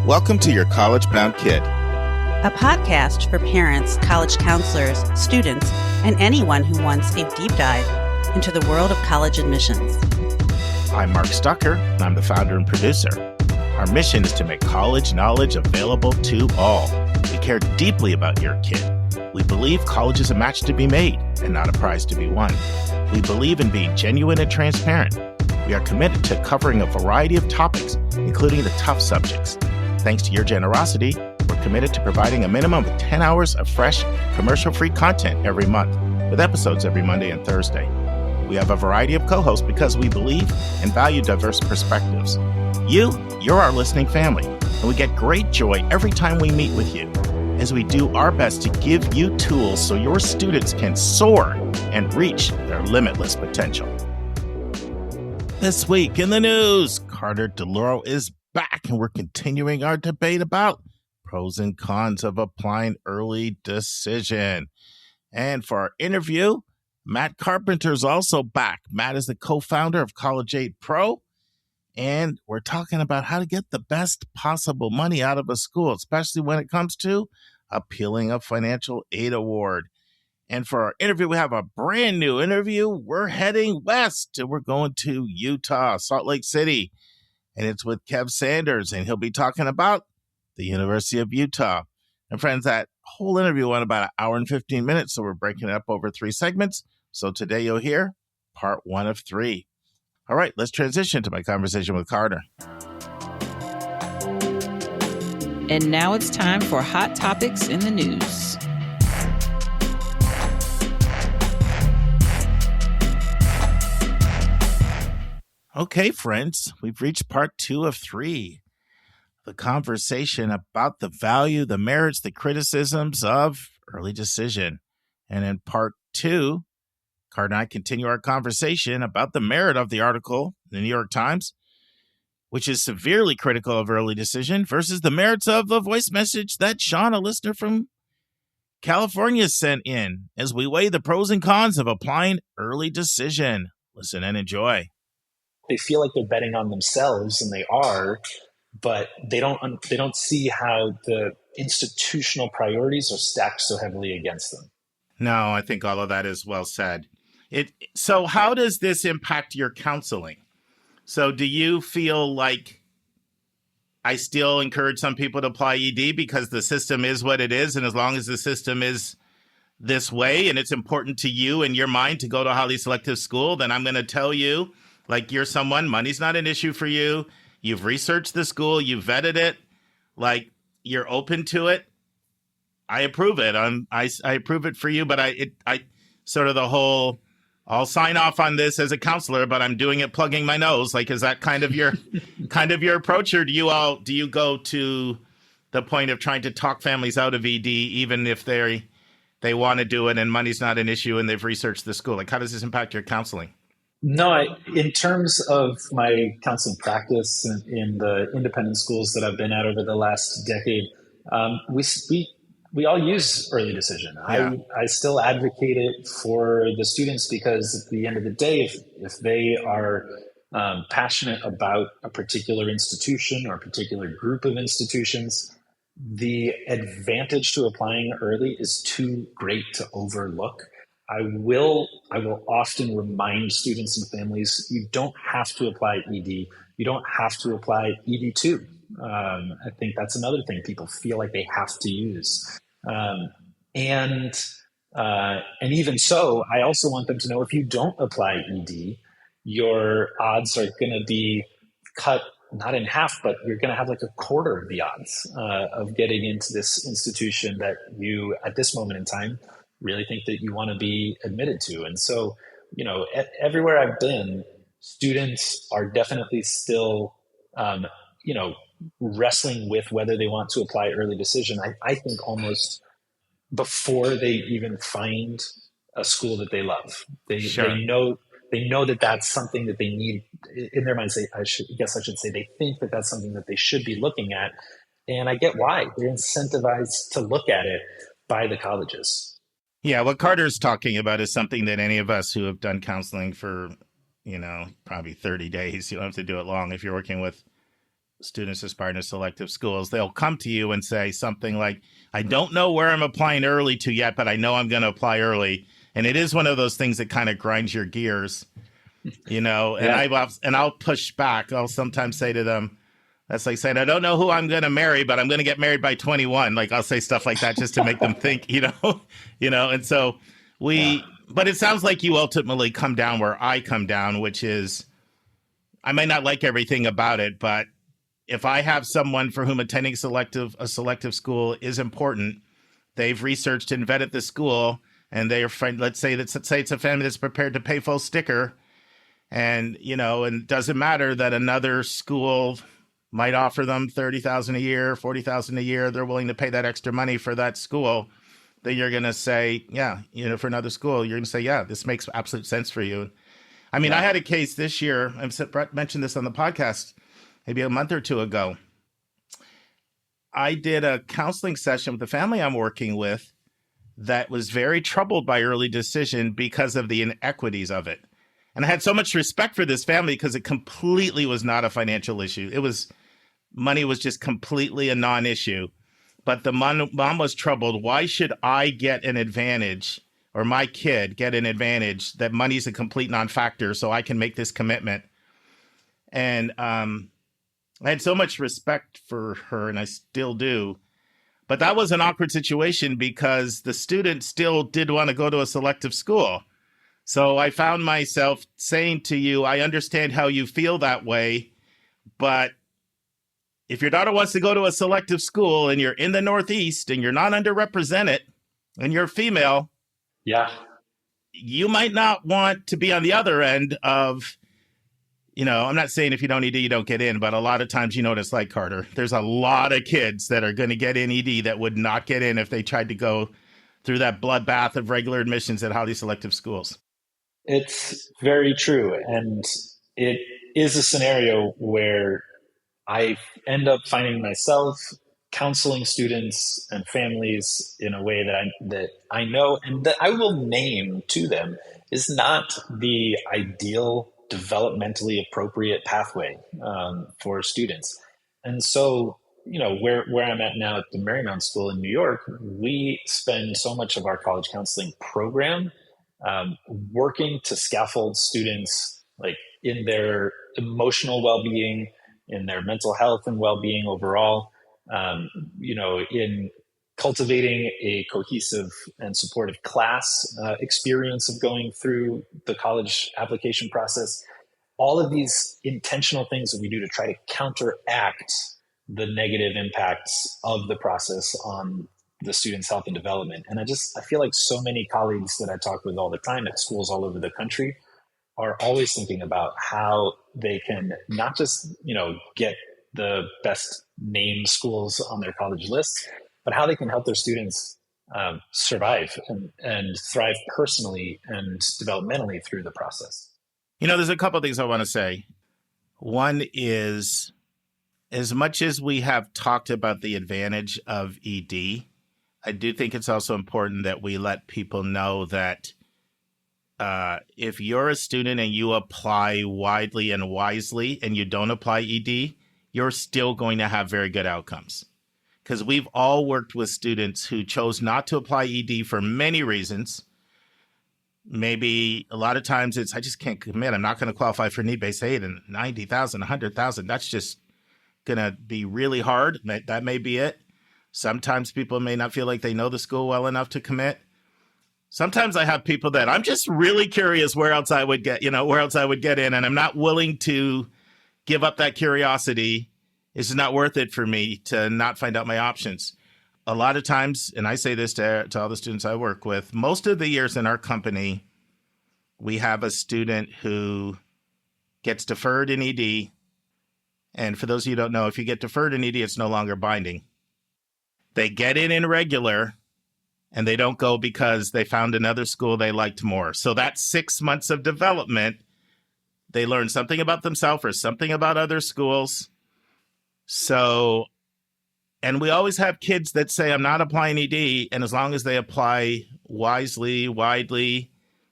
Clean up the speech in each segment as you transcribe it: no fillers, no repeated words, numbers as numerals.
Welcome to Your College Bound Kid, a podcast for parents, college counselors, students, and anyone who wants a deep dive into the world of college admissions. I'm Mark Stucker, and I'm the founder and producer. Our mission is to make college knowledge available to all. We care deeply about your kid. We believe college is a match to be made and not a prize to be won. We believe in being genuine and transparent. We are committed to covering a variety of topics, including the tough subjects. Thanks to your generosity, we're committed to providing a minimum of 10 hours of fresh, commercial-free content every month, with episodes every Monday and Thursday. We have a variety of co-hosts because we believe and value diverse perspectives. You're our listening family, and we get great joy every time we meet with you, as we do our best to give you tools so your students can soar and reach their limitless potential. This week in the news, Delloro is back, and we're continuing our debate about pros and cons of applying early decision. And for our interview, Matt Carpenter is also back. Matt is the co-founder of College Aid Pro, and we're talking about how to get the best possible money out of a school, especially when it comes to appealing a financial aid award. And for our interview, we have a brand new interview. We're heading west, and we're going to Utah, Salt Lake City. And it's with Kev Sanders, and he'll be talking about the University of Utah. And friends, that whole interview went about an hour and 15 minutes, so we're breaking it up over 3 segments. So today you'll hear part 1 of 3. All right, let's transition to my conversation with Carter. And now it's time for Hot Topics in the News. Okay, friends, we've reached part 2 of 3. The conversation about the value, the merits, the criticisms of early decision. And in part 2, Card and I continue our conversation about the merit of the article in the New York Times, which is severely critical of early decision, versus the merits of the voice message that Sean, a listener from California, sent in, as we weigh the pros and cons of applying early decision. Listen and enjoy. They feel like they're betting on themselves, and they are, but they don't see how the institutional priorities are stacked so heavily against them. No, I think all of that is well said. So how does this impact your counseling? So do you feel like I still encourage some people to apply ED because the system is what it is, and as long as the system is this way and it's important to you in your mind to go to a highly selective school, then I'm going to tell you, like, you're someone, money's not an issue for you. You've researched the school, you've vetted it, like, you're open to it. I approve it. I approve it for you, but I sort of the whole, I'll sign off on this as a counselor, but I'm doing it plugging my nose. Like, is that kind of your approach, or do you go to the point of trying to talk families out of ED, even if they want to do it and money's not an issue and they've researched the school? Like, how does this impact your counseling? No, in terms of my counseling practice in the independent schools that I've been at over the last decade, we all use early decision. Yeah. I still advocate it for the students because at the end of the day, if they are passionate about a particular institution or a particular group of institutions, the advantage to applying early is too great to overlook. I will often remind students and families, you don't have to apply ED. You don't have to apply ED2. I think that's another thing people feel like they have to use. And even so, I also want them to know if you don't apply ED, your odds are going to be cut not in half, but you're going to have like a quarter of the odds of getting into this institution that you, at this moment in time, really think that you want to be admitted to. And so, everywhere I've been, students are definitely still, wrestling with whether they want to apply early decision. I think almost before they even find a school that they love, they know that that's something that they need in their minds. I should say they think that that's something that they should be looking at. And I get why. They're incentivized to look at it by the colleges. Yeah, what Carter's talking about is something that any of us who have done counseling for, probably 30 days, you don't have to do it long if you're working with students aspiring to selective schools, they'll come to you and say something like, I don't know where I'm applying early to yet, but I know I'm going to apply early. And it is one of those things that kind of grinds your gears, and I'll push back. I'll sometimes say to them, that's like saying, I don't know who I'm going to marry, but I'm going to get married by 21. Like I'll say stuff like that just to make them think, and so but it sounds like you ultimately come down where I come down, which is I might not like everything about it, but if I have someone for whom attending a selective school is important, they've researched and vetted the school, and they're let's say it's a family that's prepared to pay full sticker, and and it doesn't matter that another school might offer them $30,000 a year, $40,000 a year. They're willing to pay that extra money for that school. Then you're going to say, for another school, you're going to say, this makes absolute sense for you. I mean, I had a case this year. Brett mentioned this on the podcast maybe a month or two ago. I did a counseling session with the family I'm working with that was very troubled by early decision because of the inequities of it. And I had so much respect for this family because it completely was not a financial issue. Money was just completely a non-issue. But the mom was troubled. Why should I get an advantage or my kid get an advantage that money's a complete non-factor so I can make this commitment? And I had so much respect for her, and I still do. But that was an awkward situation because the student still did want to go to a selective school. So I found myself saying to you, I understand how you feel that way, but if your daughter wants to go to a selective school and you're in the Northeast and you're not underrepresented and you're female, you might not want to be on the other end of, I'm not saying if you don't ED, you don't get in, but a lot of times you know what it's like, Carter. There's a lot of kids that are going to get in ED that would not get in if they tried to go through that bloodbath of regular admissions at highly selective schools. It's very true. And it is a scenario where I end up finding myself counseling students and families in a way that I know and that I will name to them is not the ideal developmentally appropriate pathway for students. And so, where I'm at now at the Marymount School in New York, we spend so much of our college counseling program working to scaffold students like in their emotional well-being, in their mental health and well-being overall, in cultivating a cohesive and supportive class experience of going through the college application process. All of these intentional things that we do to try to counteract the negative impacts of the process on the student's health and development. And I feel like so many colleagues that I talk with all the time at schools all over the country are always thinking about how they can not just, get the best named schools on their college lists, but how they can help their students survive and thrive personally and developmentally through the process. There's a couple of things I want to say. One is, as much as we have talked about the advantage of ED, I do think it's also important that we let people know that if you're a student and you apply widely and wisely and you don't apply ED, you're still going to have very good outcomes. Because we've all worked with students who chose not to apply ED for many reasons. Maybe a lot of times it's, I just can't commit. I'm not going to qualify for need-based aid, and 90,000, 100,000, that's just going to be really hard. That may be it. Sometimes people may not feel like they know the school well enough to commit. Sometimes I have people that I'm just really curious where else I would get in, and I'm not willing to give up that curiosity. It's not worth it for me to not find out my options. A lot of times, and I say this to all the students I work with, most of the years in our company, we have a student who gets deferred in ED. And for those of you who don't know, if you get deferred in ED, it's no longer binding. They get in regular, and they don't go because they found another school they liked more. So that's 6 months of development. They learn something about themselves or something about other schools. So, and we always have kids that say, I'm not applying ED. And as long as they apply wisely, widely,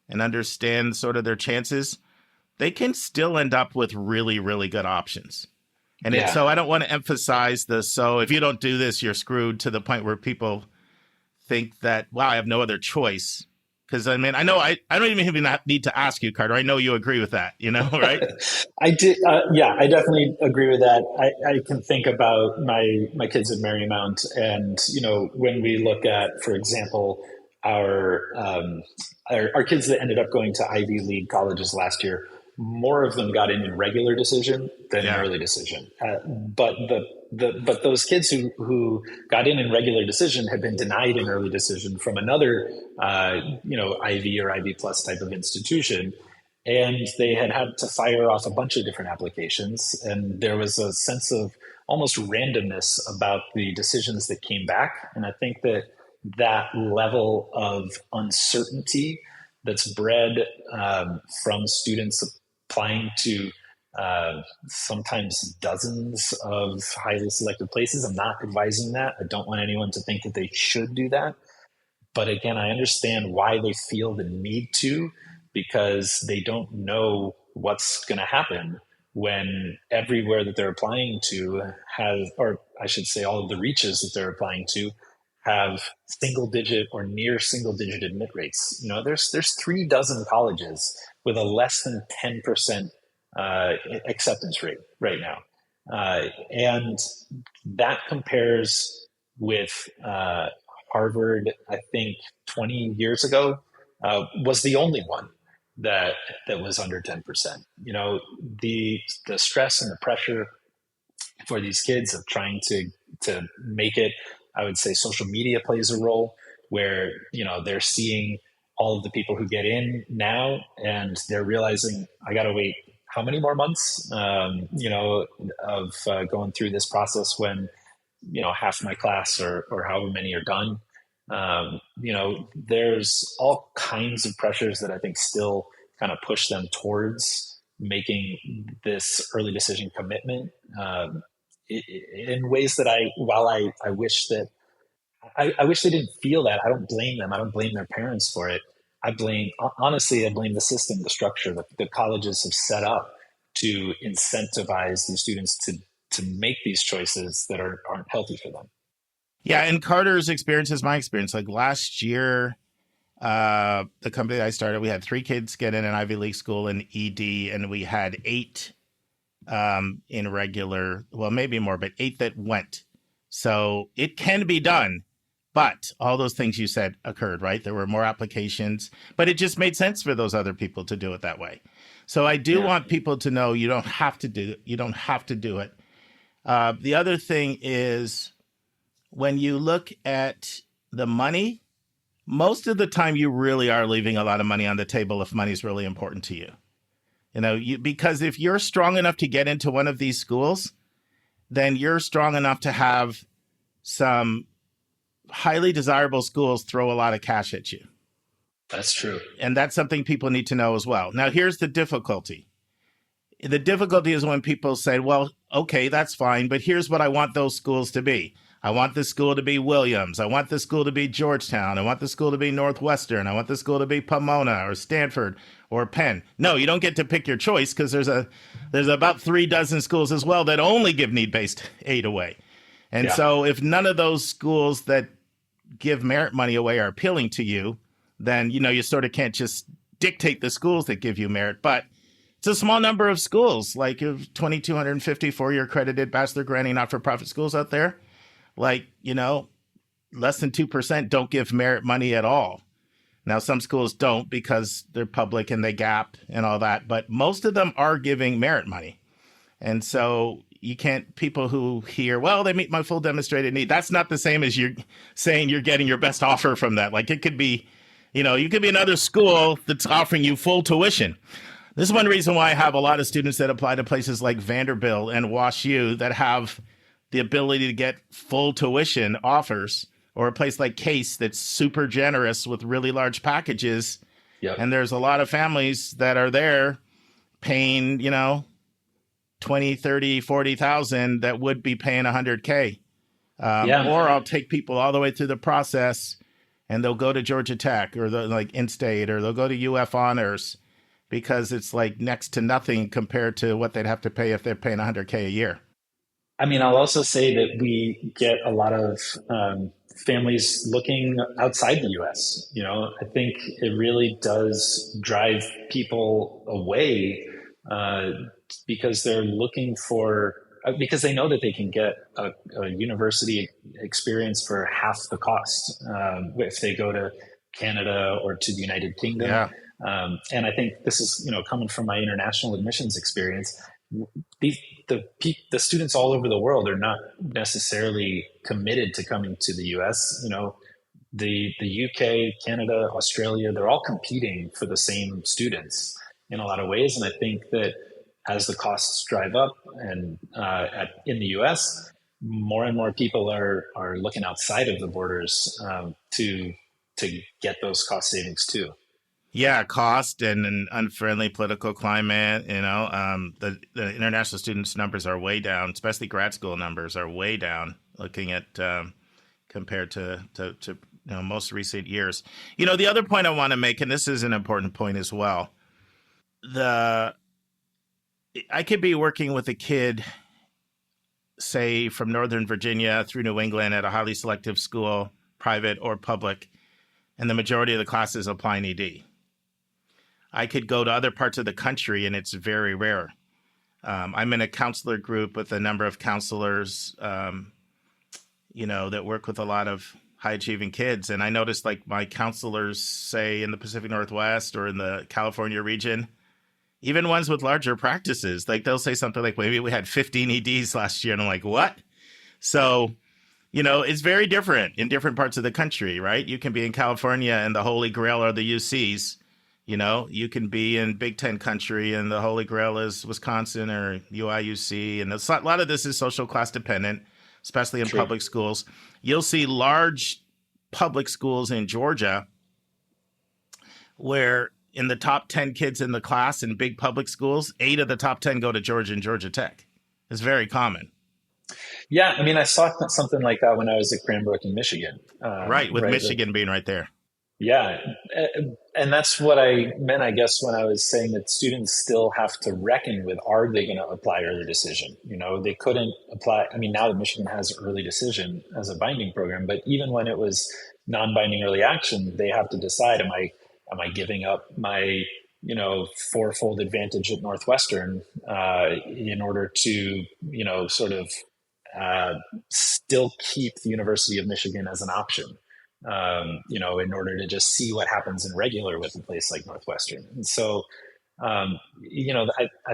and understand sort of their chances, they can still end up with really, really good options. And it's, so I don't want to emphasize this. So if you don't do this, you're screwed, to the point where people think that, wow, I have no other choice. Because I mean, I know I don't even need to ask you, Carter. I know you agree with that, right? I did. Yeah, I definitely agree with that. I can think about my kids at Marymount, and when we look at, for example, our kids that ended up going to Ivy League colleges last year, more of them got in regular decision than in early decision. But those kids who got in regular decision had been denied an early decision from another Ivy or Ivy Plus type of institution, and they had to fire off a bunch of different applications, and there was a sense of almost randomness about the decisions that came back. And I think that level of uncertainty that's bred from students applying to sometimes dozens of highly selected places. I'm not advising that. I don't want anyone to think that they should do that. But again, I understand why they feel the need to, because they don't know what's going to happen when everywhere that they're applying to has, or I should say all of the reaches that they're applying to have single digit or near single digit admit rates. There's 36 colleges with a less than 10% acceptance rate right now. And that compares with Harvard, I think 20 years ago, was the only one that was under 10%. The stress and the pressure for these kids of trying to make it, I would say social media plays a role, where they're seeing all of the people who get in now, and they're realizing, I got to wait how many more months of going through this process when half my class or however many are done. There's all kinds of pressures that I think still kind of push them towards making this early decision commitment in ways that while I wish that I wish they didn't feel that. I don't blame them. I don't blame their parents for it. Honestly, I blame the system, the structure that the colleges have set up to incentivize these students to make these choices that aren't healthy for them. Yeah, and Carter's experience is my experience. Like last year, the company that I started, we had 3 kids get in an Ivy League school in ED, and we had 8 in regular, well, maybe more, but 8 that went. So it can be done, but all those things you said occurred, right? There were more applications, but it just made sense for those other people to do it that way. So I do want people to know you don't have to do it. You don't have to do it. The other thing is, when you look at the money, most of the time you really are leaving a lot of money on the table if money is really important to you. Because if you're strong enough to get into one of these schools, then you're strong enough to have some highly desirable schools throw a lot of cash at you. That's true. And that's something people need to know as well. Now, here's the difficulty. The difficulty is when people say, well, okay, that's fine, but here's what I want those schools to be. I want this school to be Williams. I want this school to be Georgetown. I want the school to be Northwestern. I want the school to be Pomona or Stanford or Penn. No, you don't get to pick your choice, because there's about 36 schools as well that only give need-based aid away. And so if none of those schools that give merit money away are appealing to you, then, you sort of can't just dictate the schools that give you merit. But it's a small number of schools, like 2,250 four-year accredited bachelor granting not-for-profit schools out there. Like, less than 2% don't give merit money at all. Now, some schools don't because they're public and they gap and all that, but most of them are giving merit money. And so you can't, people who hear, well, they meet my full demonstrated need, that's not the same as you're saying you're getting your best offer from that. Like, it could be, you could be another school that's offering you full tuition. This is one reason why I have a lot of students that apply to places like Vanderbilt and WashU that have the ability to get full tuition offers, or a place like Case that's super generous with really large packages. Yep. And there's a lot of families that are there paying, 20, 30, 40,000 that would be paying $100K. Or I'll take people all the way through the process and they'll go to Georgia Tech or like in-state, or they'll go to UF Honors, because it's like next to nothing compared to what they'd have to pay if they're paying $100K a year. I mean, I'll also say that we get a lot of families looking outside the U.S. I think it really does drive people away uh, because they're looking for because they know that they can get a university experience for half the cost if they go to Canada or to the United Kingdom. Yeah. And I think this is coming from my international admissions experience. the, the students all over the world are not necessarily committed to coming to the U.S. The UK, Canada, Australia, they're all competing for the same students in a lot of ways. And I think that as the costs drive up and in the US, more and more people are looking outside of the borders to get those cost savings too. Yeah, cost and an unfriendly political climate. The international students numbers are way down, especially grad school numbers are way down. Looking at compared to most recent years. The other point I want to make, and this is an important point as well. I could be working with a kid, say from Northern Virginia through New England at a highly selective school, private or public, and the majority of the classes apply an ED. I could go to other parts of the country, and it's very rare. I'm in a counselor group with a number of counselors, that work with a lot of high-achieving kids. And I noticed, like, my counselors, say, in the Pacific Northwest or in the California region, even ones with larger practices, like, they'll say something like, maybe we had 15 EDs last year. And I'm like, what? So, it's very different in different parts of the country, right? You can be in California and the Holy Grail are the UCs. You can be in Big Ten country and the Holy Grail is Wisconsin or UIUC. And a lot of this is social class dependent, especially in public schools. You'll see large public schools in Georgia where in the top 10 kids in the class in big public schools, 8 of the top 10 go to Georgia and Georgia Tech. It's very common. Yeah, I mean, I saw something like that when I was at Cranbrook in Michigan. Right, with Michigan being right there. Yeah, and that's what I meant, I guess, when I was saying that students still have to reckon with, are they going to apply early decision? They couldn't apply. I mean, now that Michigan has early decision as a binding program, but even when it was non-binding early action, they have to decide, am I giving up my, fourfold advantage at Northwestern in order to, sort of still keep the University of Michigan as an option? In order to just see what happens in regular with a place like Northwestern. And so, I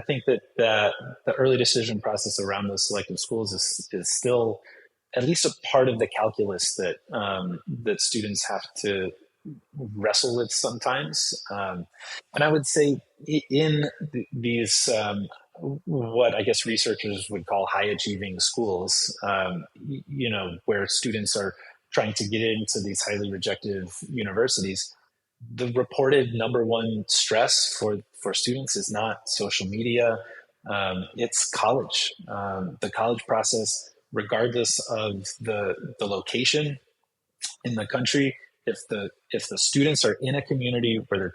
think that the early decision process around those selective schools is still at least a part of the calculus that that students have to wrestle with sometimes. And I would say in these what I guess researchers would call high achieving schools, where students are trying to get into these highly rejective universities, the reported number one stress for students is not social media, it's college. The college process, regardless of the location in the country, if the students are in a community where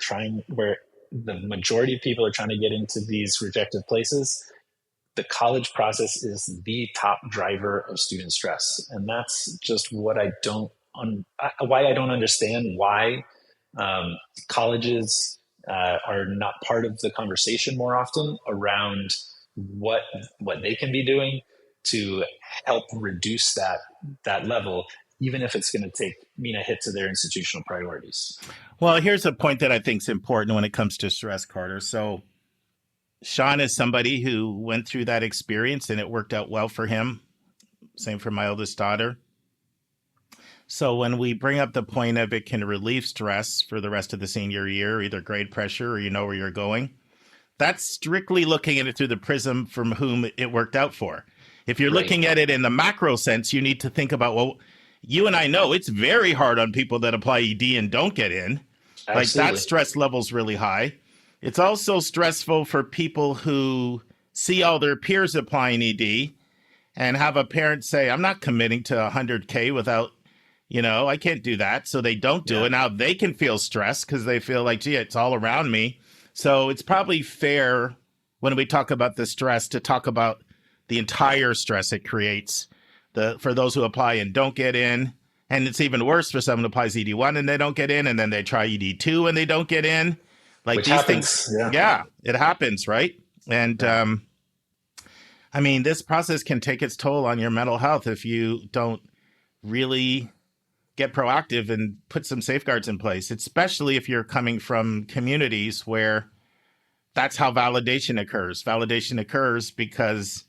where the majority of people are trying to get into these rejected places, the college process is the top driver of student stress. And that's just what why I don't understand why colleges are not part of the conversation more often around what they can be doing to help reduce that level, even if it's going to mean a hit to their institutional priorities. Well, here's a point that I think is important when it comes to stress, Carter. So Sean is somebody who went through that experience and it worked out well for him. Same for my oldest daughter. So when we bring up the point of it can relieve stress for the rest of the senior year, either grade pressure or where you're going, that's strictly looking at it through the prism from whom it worked out for. If you're looking at it in the macro sense, you need to think about, well, you and I know it's very hard on people that apply ED and don't get in. Absolutely. Like that stress level's really high. It's also stressful for people who see all their peers applying ED and have a parent say, I'm not committing to 100K without, I can't do that. So they don't do it. Now they can feel stressed because they feel like, gee, it's all around me. So it's probably fair when we talk about the stress to talk about the entire stress it creates for those who apply and don't get in. And it's even worse for someone who applies ED1 and they don't get in, and then they try ED2 and they don't get in. Like Which these happens. things, yeah, it happens, right? And I mean, this process can take its toll on your mental health if you don't really get proactive and put some safeguards in place, especially if you're coming from communities where that's how validation occurs. Validation occurs because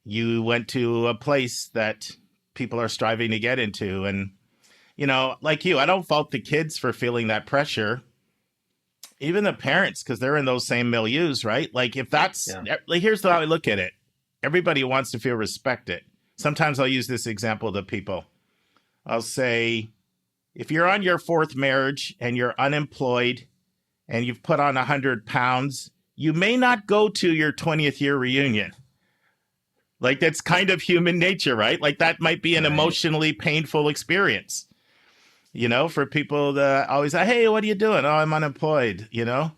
you went to a place that people are striving to get into. And, you know, like you, I don't fault the kids for feeling that pressure. Even the parents, because they're in those same milieus, right? Like if that's, like, here's how I look at it. Everybody wants to feel respected. Sometimes I'll use this example to people. I'll say, if you're on your fourth marriage and you're unemployed and you've put on 100 pounds, you may not go to your 20th year reunion. Like that's kind of human nature, right? Like that might be an emotionally painful experience, you know, for people that always say, hey, what are you doing? Oh, I'm unemployed, you know?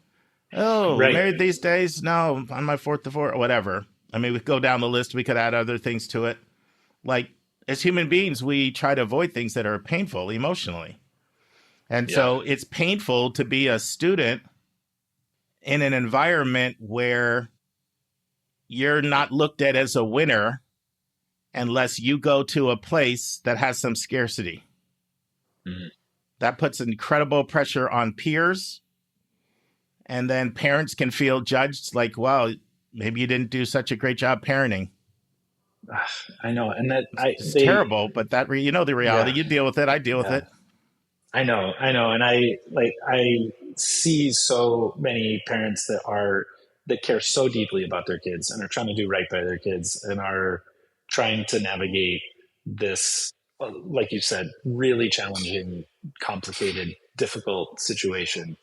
Oh, married these days? No, on my fourth to fourth, or whatever. I mean, we could go down the list. We could add other things to it. Like as human beings, we try to avoid things that are painful emotionally. And so it's painful to be a student in an environment where you're not looked at as a winner unless you go to a place that has some scarcity. Mm-hmm. That puts incredible pressure on peers. And then parents can feel judged like, wow, maybe you didn't do such a great job parenting. I know. And it's terrible, but that, you know, the reality, you deal with it. I deal with it. I know. And I see so many parents that care so deeply about their kids and are trying to do right by their kids and are trying to navigate this, like you said, really challenging, complicated, difficult situation.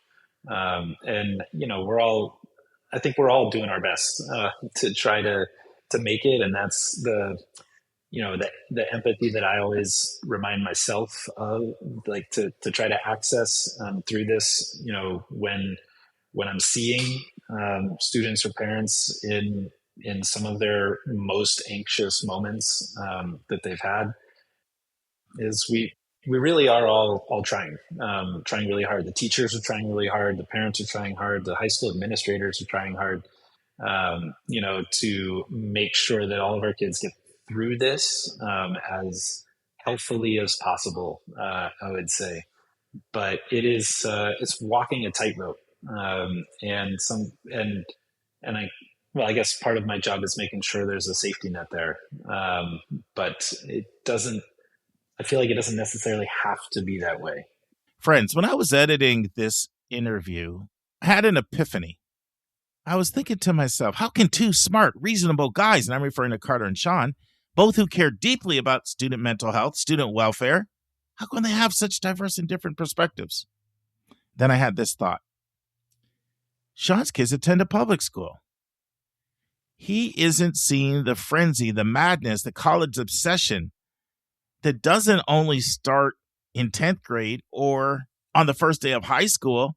And, you know, I think we're all doing our best to try to make it. And that's the empathy that I always remind myself of, like to try to access through this, you know, when I'm seeing students or parents in some of their most anxious moments that they've had, is we really are all trying really hard. The teachers are trying really hard. The parents are trying hard. The high school administrators are trying hard, you know, to make sure that all of our kids get through this as healthily as possible, I would say. But it is it's walking a tightrope, I guess part of my job is making sure there's a safety net there. But I feel like it doesn't necessarily have to be that way. Friends, when I was editing this interview, I had an epiphany. I was thinking to myself, how can two smart, reasonable guys, and I'm referring to Carter and Sean, both who care deeply about student mental health, student welfare, how can they have such diverse and different perspectives? Then I had this thought. Sean's kids attend a public school. He isn't seeing the frenzy, the madness, the college obsession that doesn't only start in 10th grade or on the first day of high school,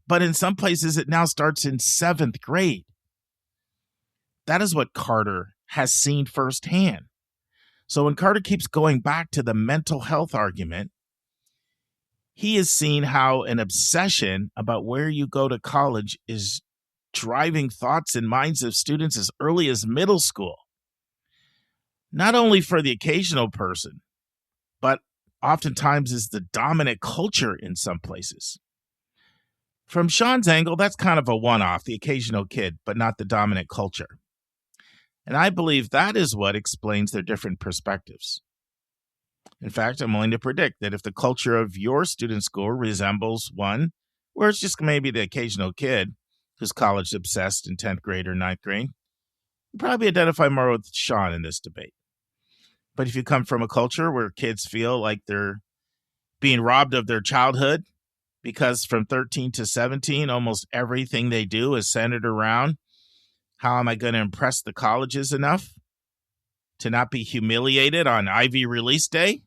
but in some places it now starts in 7th grade. That is what Carter has seen firsthand. So when Carter keeps going back to the mental health argument, he has seen how an obsession about where you go to college is driving thoughts and minds of students as early as middle school. Not only for the occasional person, but oftentimes is the dominant culture in some places. From Sean's angle, that's kind of a one-off, the occasional kid, but not the dominant culture. And I believe that is what explains their different perspectives. In fact, I'm willing to predict that if the culture of your student school resembles one where it's just maybe the occasional kid who's college obsessed in 10th grade or 9th grade, you probably identify more with Sean in this debate. But if you come from a culture where kids feel like they're being robbed of their childhood because from 13 to 17, almost everything they do is centered around how am I going to impress the colleges enough to not be humiliated on Ivy release day?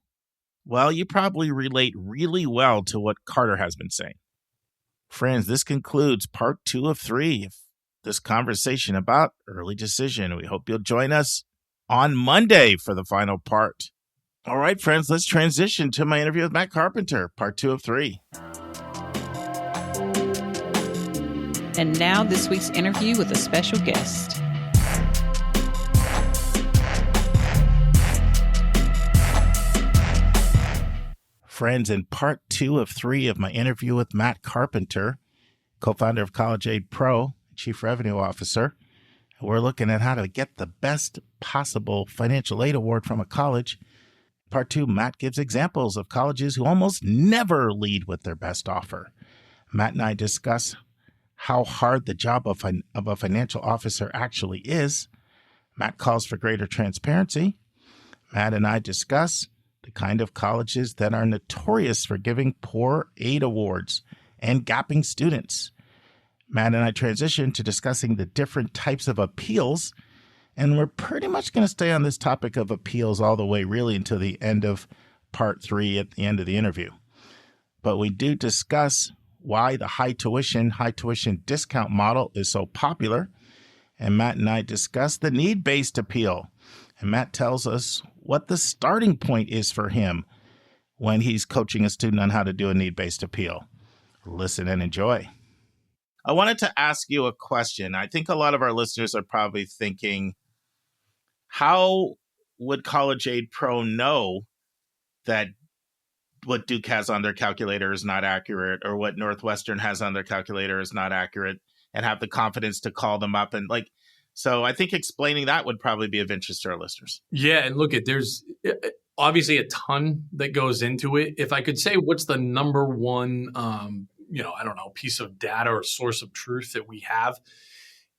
Well, you probably relate really well to what Carter has been saying. Friends, this concludes part 2 of 3 of this conversation about early decision. We hope you'll join us on Monday for the final part. All right, friends, let's transition to my interview with Matt Carpenter, part 2 of 3. And now this week's interview with a special guest. Friends, in part 2 of 3 of my interview with Matt Carpenter, co-founder of College Aid Pro, Chief Revenue Officer, we're looking at how to get the best possible financial aid award from a college. Part 2, Matt gives examples of colleges who almost never lead with their best offer. Matt and I discuss how hard the job of a financial officer actually is. Matt calls for greater transparency. Matt and I discuss the kind of colleges that are notorious for giving poor aid awards and gapping students. Matt and I transition to discussing the different types of appeals, and we're pretty much going to stay on this topic of appeals all the way really until the end of part 3 at the end of the interview. But we do discuss why the high tuition discount model is so popular, and Matt and I discuss the need-based appeal, and Matt tells us what the starting point is for him when he's coaching a student on how to do a need-based appeal. Listen and enjoy. I wanted to ask you a question. I think a lot of our listeners are probably thinking, how would College Aid Pro know that what Duke has on their calculator is not accurate, or what Northwestern has on their calculator is not accurate, and have the confidence to call them up? And so I think explaining that would probably be of interest to our listeners. Yeah. And look, there's obviously a ton that goes into it. If I could say what's the number one, piece of data or source of truth that we have,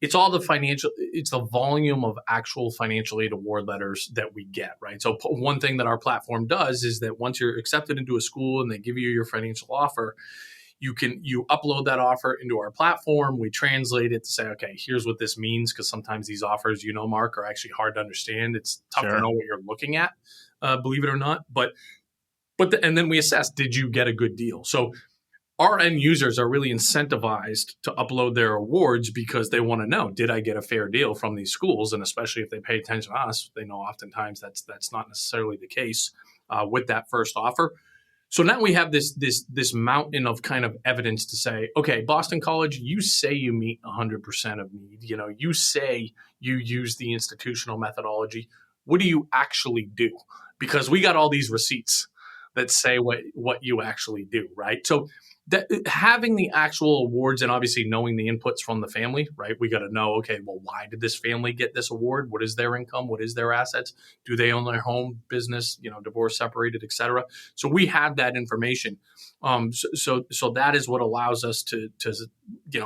it's the volume of actual financial aid award letters that we get, right? So one thing that our platform does is that once you're accepted into a school and they give you your financial offer, you upload that offer into our platform. We translate it to say, okay, here's what this means, because sometimes these offers, Mark, are actually hard to understand. It's tough to know what you're looking at, believe it or not. And then we assess, did you get a good deal? So our end users are really incentivized to upload their awards because they want to know, did I get a fair deal from these schools? And especially if they pay attention to us, they know oftentimes that's not necessarily the case with that first offer. So now we have this mountain of kind of evidence to say, okay, Boston College, you say you meet 100% of need. You say you use the institutional methodology. What do you actually do? Because we got all these receipts that say what you actually do, right? So having the actual awards and obviously knowing the inputs from the family, right? We got to know, okay, well, why did this family get this award? What is their income? What is their assets? Do they own their home, business, divorce, separated, et cetera? So we have that information. So that is what allows us to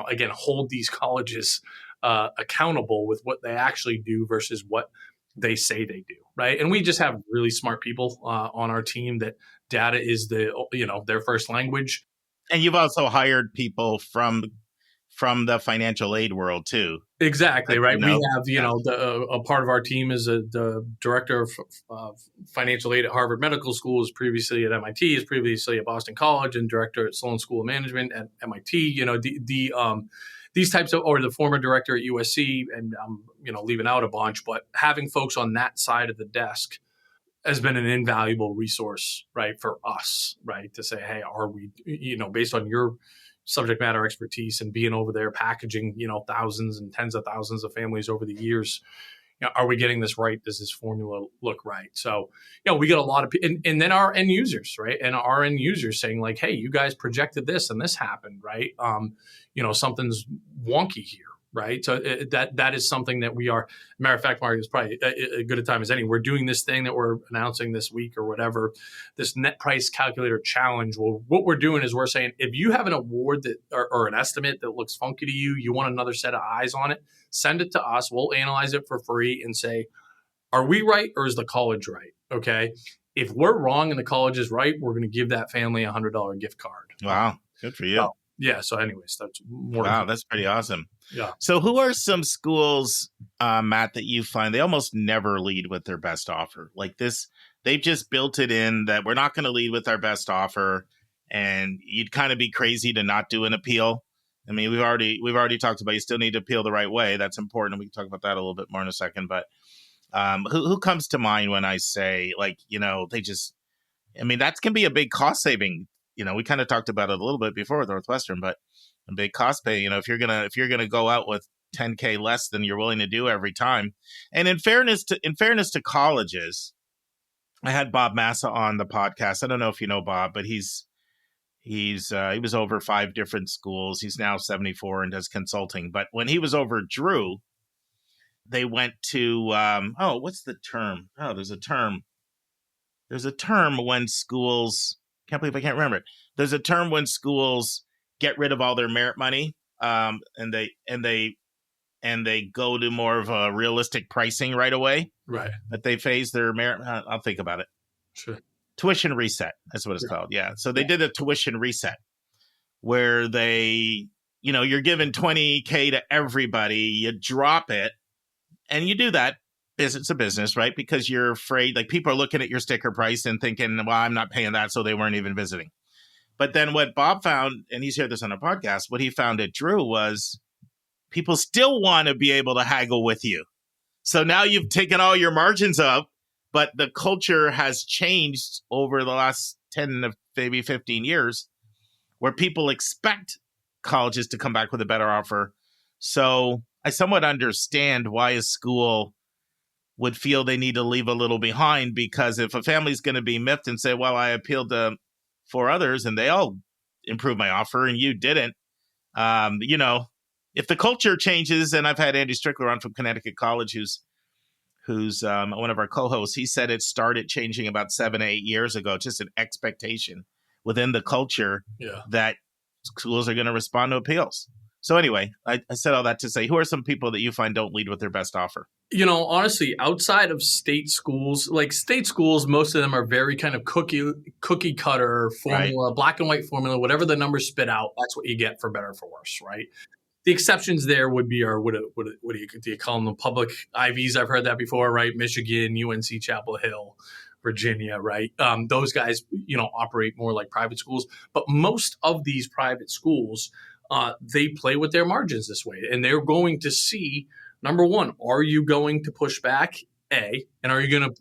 again, hold these colleges accountable with what they actually do versus what they say they do, right? And we just have really smart people on our team that data is their first language. And you've also hired people from the financial aid world too. Exactly, right? We have, a part of our team is the director of financial aid at Harvard Medical School, is previously at MIT, is previously at Boston College, and director at Sloan School of Management at MIT. These types of, or the former director at USC, and I'm leaving out a bunch, but having folks on that side of the desk has been an invaluable resource, right, for us, right, to say, hey, are we, based on your subject matter expertise and being over there packaging, thousands and tens of thousands of families over the years, are we getting this right? Does this formula look right? So, we got a lot of, and then our end users, right, and our end users saying like, hey, you guys projected this and this happened, right? Something's wonky here. Right. So that is something that we are. Matter of fact, Mark, is probably as good a time as any. We're doing this thing that we're announcing this week or whatever, this net price calculator challenge. Well, what we're doing is we're saying, if you have an award that or an estimate that looks funky to you, you want another set of eyes on it, send it to us. We'll analyze it for free and say, are we right or is the college right? Okay. If we're wrong and the college is right, we're going to give that family a $100 gift card. Wow. Good for you. Yeah. So anyways, that's more. Wow. That's pretty awesome. Yeah. So who are some schools, Matt, that you find they almost never lead with their best offer? Like this, they've just built it in that we're not going to lead with our best offer, and you'd kind of be crazy to not do an appeal. I mean, we've already talked about you still need to appeal the right way. That's important. We can talk about that a little bit more in a second. But Who comes to mind when I say, like, that can be a big cost saving. We kind of talked about it a little bit before with Northwestern, but a big cost pay, if you're gonna go out with 10K less than you're willing to do every time. And in fairness to colleges, I had Bob Massa on the podcast. I don't know if you know Bob, but he was over 5 different schools. He's now 74 and does consulting. But when he was over Drew, they went to what's the term? Oh, there's a term. There's a term when schools, can't believe I can't remember it. There's a term when schools get rid of all their merit money, and they go to more of a realistic pricing right away. Right. But they phase their merit. I'll think about it. Sure. Tuition reset. That's what it's called. Yeah. So they did a tuition reset where they, you're giving 20K to everybody. You drop it, and you do that. It's a business, right? Because you're afraid, like, people are looking at your sticker price and thinking, well, I'm not paying that, so they weren't even visiting. But then what Bob found, and he's heard this on a podcast, what he found at Drew was people still want to be able to haggle with you. So now you've taken all your margins up, but the culture has changed over the last 10 to maybe 15 years where people expect colleges to come back with a better offer. So I somewhat understand why a school would feel they need to leave a little behind, because if a family's going to be miffed and say, well, I appealed to 4 others and they all improved my offer and you didn't, if the culture changes, and I've had Andy Strickler on from Connecticut College, who's one of our co-hosts, he said it started changing about 7 to 8 years ago, just an expectation within the culture that schools are going to respond to appeals. So anyway, I said all that to say, who are some people that you find don't lead with their best offer? Honestly, outside of state schools, most of them are very kind of cookie cutter formula, right? Black and white formula, whatever the numbers spit out, that's what you get, for better or for worse, right? The exceptions there would be our, what do you call them? The public IVs. I've heard that before, right? Michigan, UNC Chapel Hill, Virginia, right? Those guys, operate more like private schools. But most of these private schools, they play with their margins this way. And they're going to see, number one, are you going to push back, A, and are you going to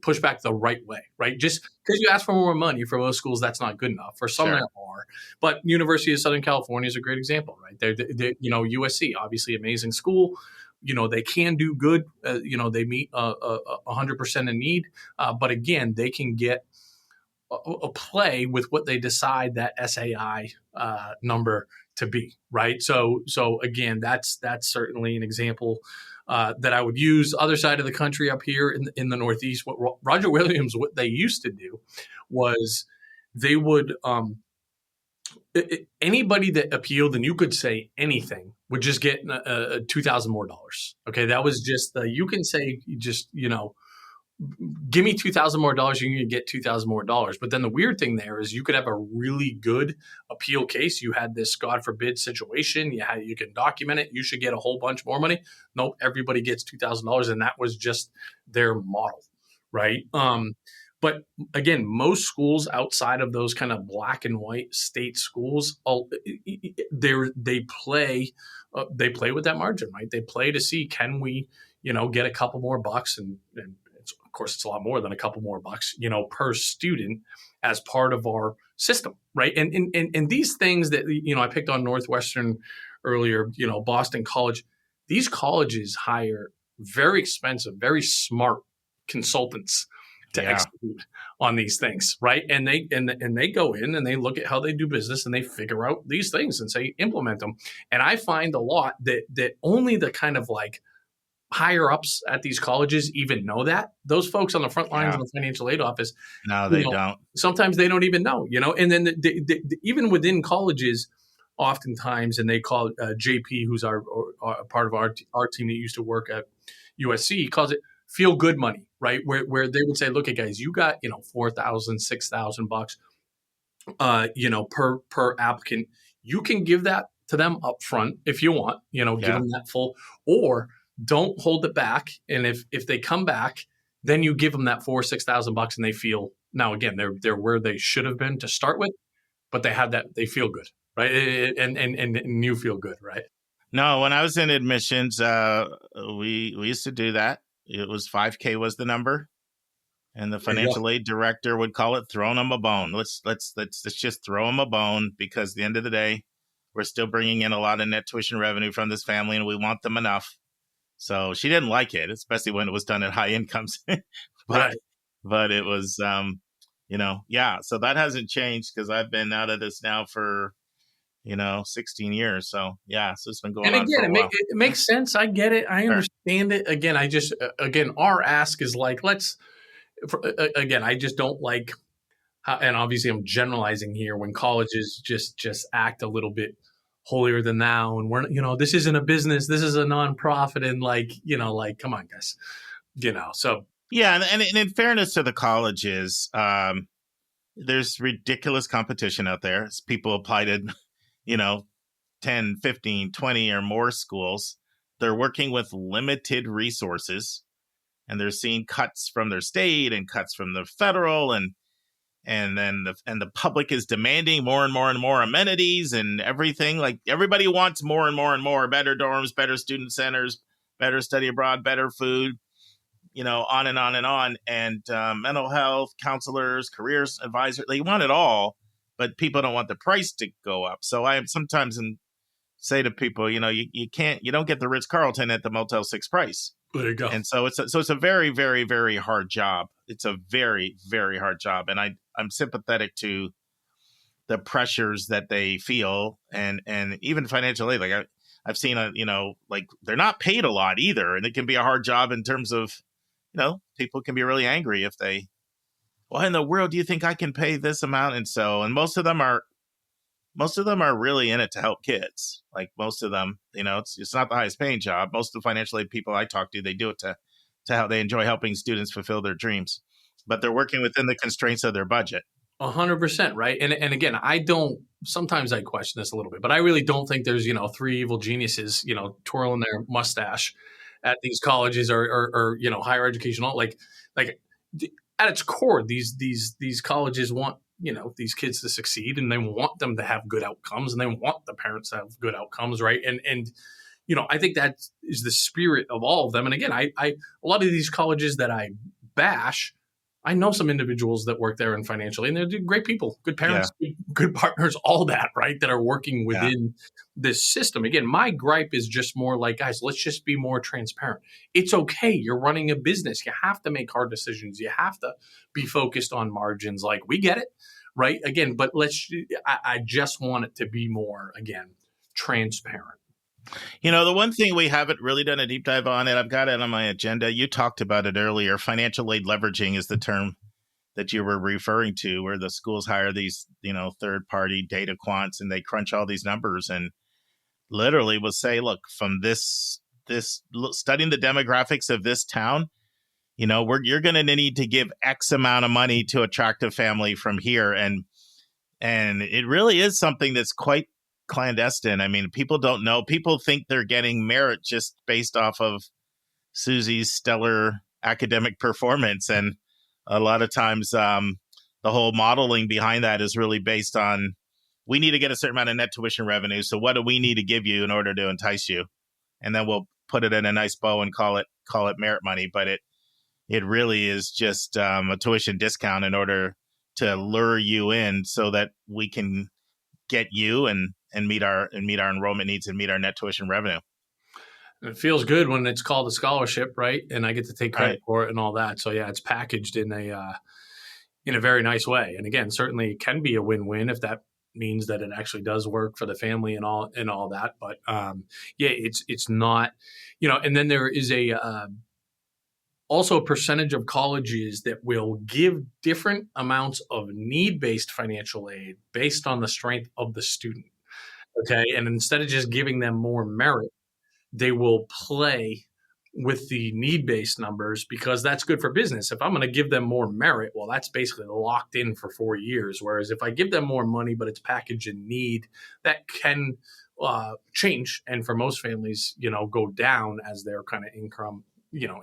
push back the right way, right? Just because you ask for more money for most schools, that's not good enough. For some, that are. But University of Southern California is a great example, right? They're USC, obviously amazing school. They can do good. They meet 100% in need. But again, they can get a play with what they decide that SAI number to be, right? So again, that's certainly an example that I would use. Other side of the country up here in the Northeast, what Roger Williams, what they used to do was they would anybody that appealed, and you could say anything, would just get $2,000 more. Okay, that was just you can say just give me $2,000 more, you can get $2,000 more. But then the weird thing there is you could have a really good appeal case. You had this, God forbid, situation. You can document it. You should get a whole bunch more money. Nope, everybody gets $2,000, and that was just their model, right? But again, most schools outside of those kind of black and white state schools, they play with that margin, right? They play to see, can we, get a couple more bucks, and of course, it's a lot more than a couple more bucks, per student as part of our system, right? And these things that, I picked on Northwestern earlier, Boston College. These colleges hire very expensive, very smart consultants to execute on these things, right? And they go in and they look at how they do business and they figure out these things and say implement them. And I find a lot that only the kind of like higher ups at these colleges even know that. Those folks on the front lines in the financial aid office, no, they don't. Sometimes they don't even know, And then even within colleges, oftentimes, and they call it JP, who's our part of our team that used to work at USC, calls it feel good money, right? Where they would say, look, guys, you got $4,000, $6,000, per applicant. You can give that to them up front if you want, give them that full, or don't hold it back. And if they come back, then you give them that $6,000 and they feel, now again, they're where they should have been to start with, but they feel good, right? And you feel good, right? No, when I was in admissions, we used to do that. it was 5K was the number. And the There you go. financial aid director would call it throwing them a bone. Let's just throw them a bone, because at the end of the day, we're still bringing in a lot of net tuition revenue from this family, and we want them enough. So she didn't like it, especially when it was done at high incomes. Right. But it was, yeah. So that hasn't changed, because I've been out of this now for 16 years. So yeah, so it's been going And on for again, a while. it makes sense. I get it. I understand it. Again, our ask is like, I just don't like how, and obviously I'm generalizing here, when colleges just act a little bit holier than thou, and we're, this isn't a business, this is a nonprofit, and come on, guys, so. Yeah. And in fairness to the colleges, there's ridiculous competition out there. As people apply to, 10, 15, 20 or more schools. They're working with limited resources, and they're seeing cuts from their state and cuts from the federal, and then the public is demanding more and more and more amenities and everything. Like, everybody wants more and more and more: better dorms, better student centers, better study abroad, better food, on and on and on. And mental health, counselors, careers advisors, they want it all, but people don't want the price to go up. So I sometimes say to people, you don't get the Ritz-Carlton at the Motel 6 price. There you go. And so it's a very, very, very hard job. It's a very, very hard job. And I'm sympathetic to the pressures that they feel, and even financial aid. Like, I've seen, they're not paid a lot either. And it can be a hard job in terms of, people can be really angry if they, why in the world do you think I can pay this amount? And most of them are really in it to help kids. Like, most of them, it's not the highest paying job. Most of the financial aid people I talk to, they do it to how they enjoy helping students fulfill their dreams, but they're working within the constraints of their budget. 100%. Right. And again, sometimes I question this a little bit, but I really don't think there's, three evil geniuses, twirling their mustache at these colleges or higher education. Like at its core, these colleges want, these kids to succeed, and they want them to have good outcomes, and they want the parents to have good outcomes. Right. And I think that is the spirit of all of them. And again, a lot of these colleges that I bash, I know some individuals that work there in financially, and they're great people, good parents, good partners, all that, right, that are working within this system. Again, my gripe is just more like, guys, let's just be more transparent. It's okay. You're running a business. You have to make hard decisions. You have to be focused on margins. Like, we get it, right? Again, but I just want it to be more, again, transparent. The one thing we haven't really done a deep dive on, and I've got it on my agenda, you talked about it earlier, financial aid leveraging is the term that you were referring to, where the schools hire these, third-party data quants, and they crunch all these numbers and literally will say, look, from this studying the demographics of this town, you're going to need to give X amount of money to attract a family from here. And it really is something that's quite clandestine. I mean, people don't know. People think they're getting merit just based off of Susie's stellar academic performance. And a lot of times the whole modeling behind that is really based on, we need to get a certain amount of net tuition revenue. So what do we need to give you in order to entice you? And then we'll put it in a nice bow and call it merit money. But it really is just a tuition discount in order to lure you in so that we can get you and meet our enrollment needs and meet our net tuition revenue. It feels good when it's called a scholarship, right? And I get to take credit for it and all that. So yeah, it's packaged in a very nice way. And again, certainly it can be a win-win if that means that it actually does work for the family and all that. But it's not, and then there is also a percentage of colleges that will give different amounts of need-based financial aid based on the strength of the student. Okay. And instead of just giving them more merit, they will play with the need-based numbers, because that's good for business. If I'm going to give them more merit, well, that's basically locked in for 4 years. Whereas if I give them more money, but it's packaged in need, that can change. And for most families, go down as their kind of income,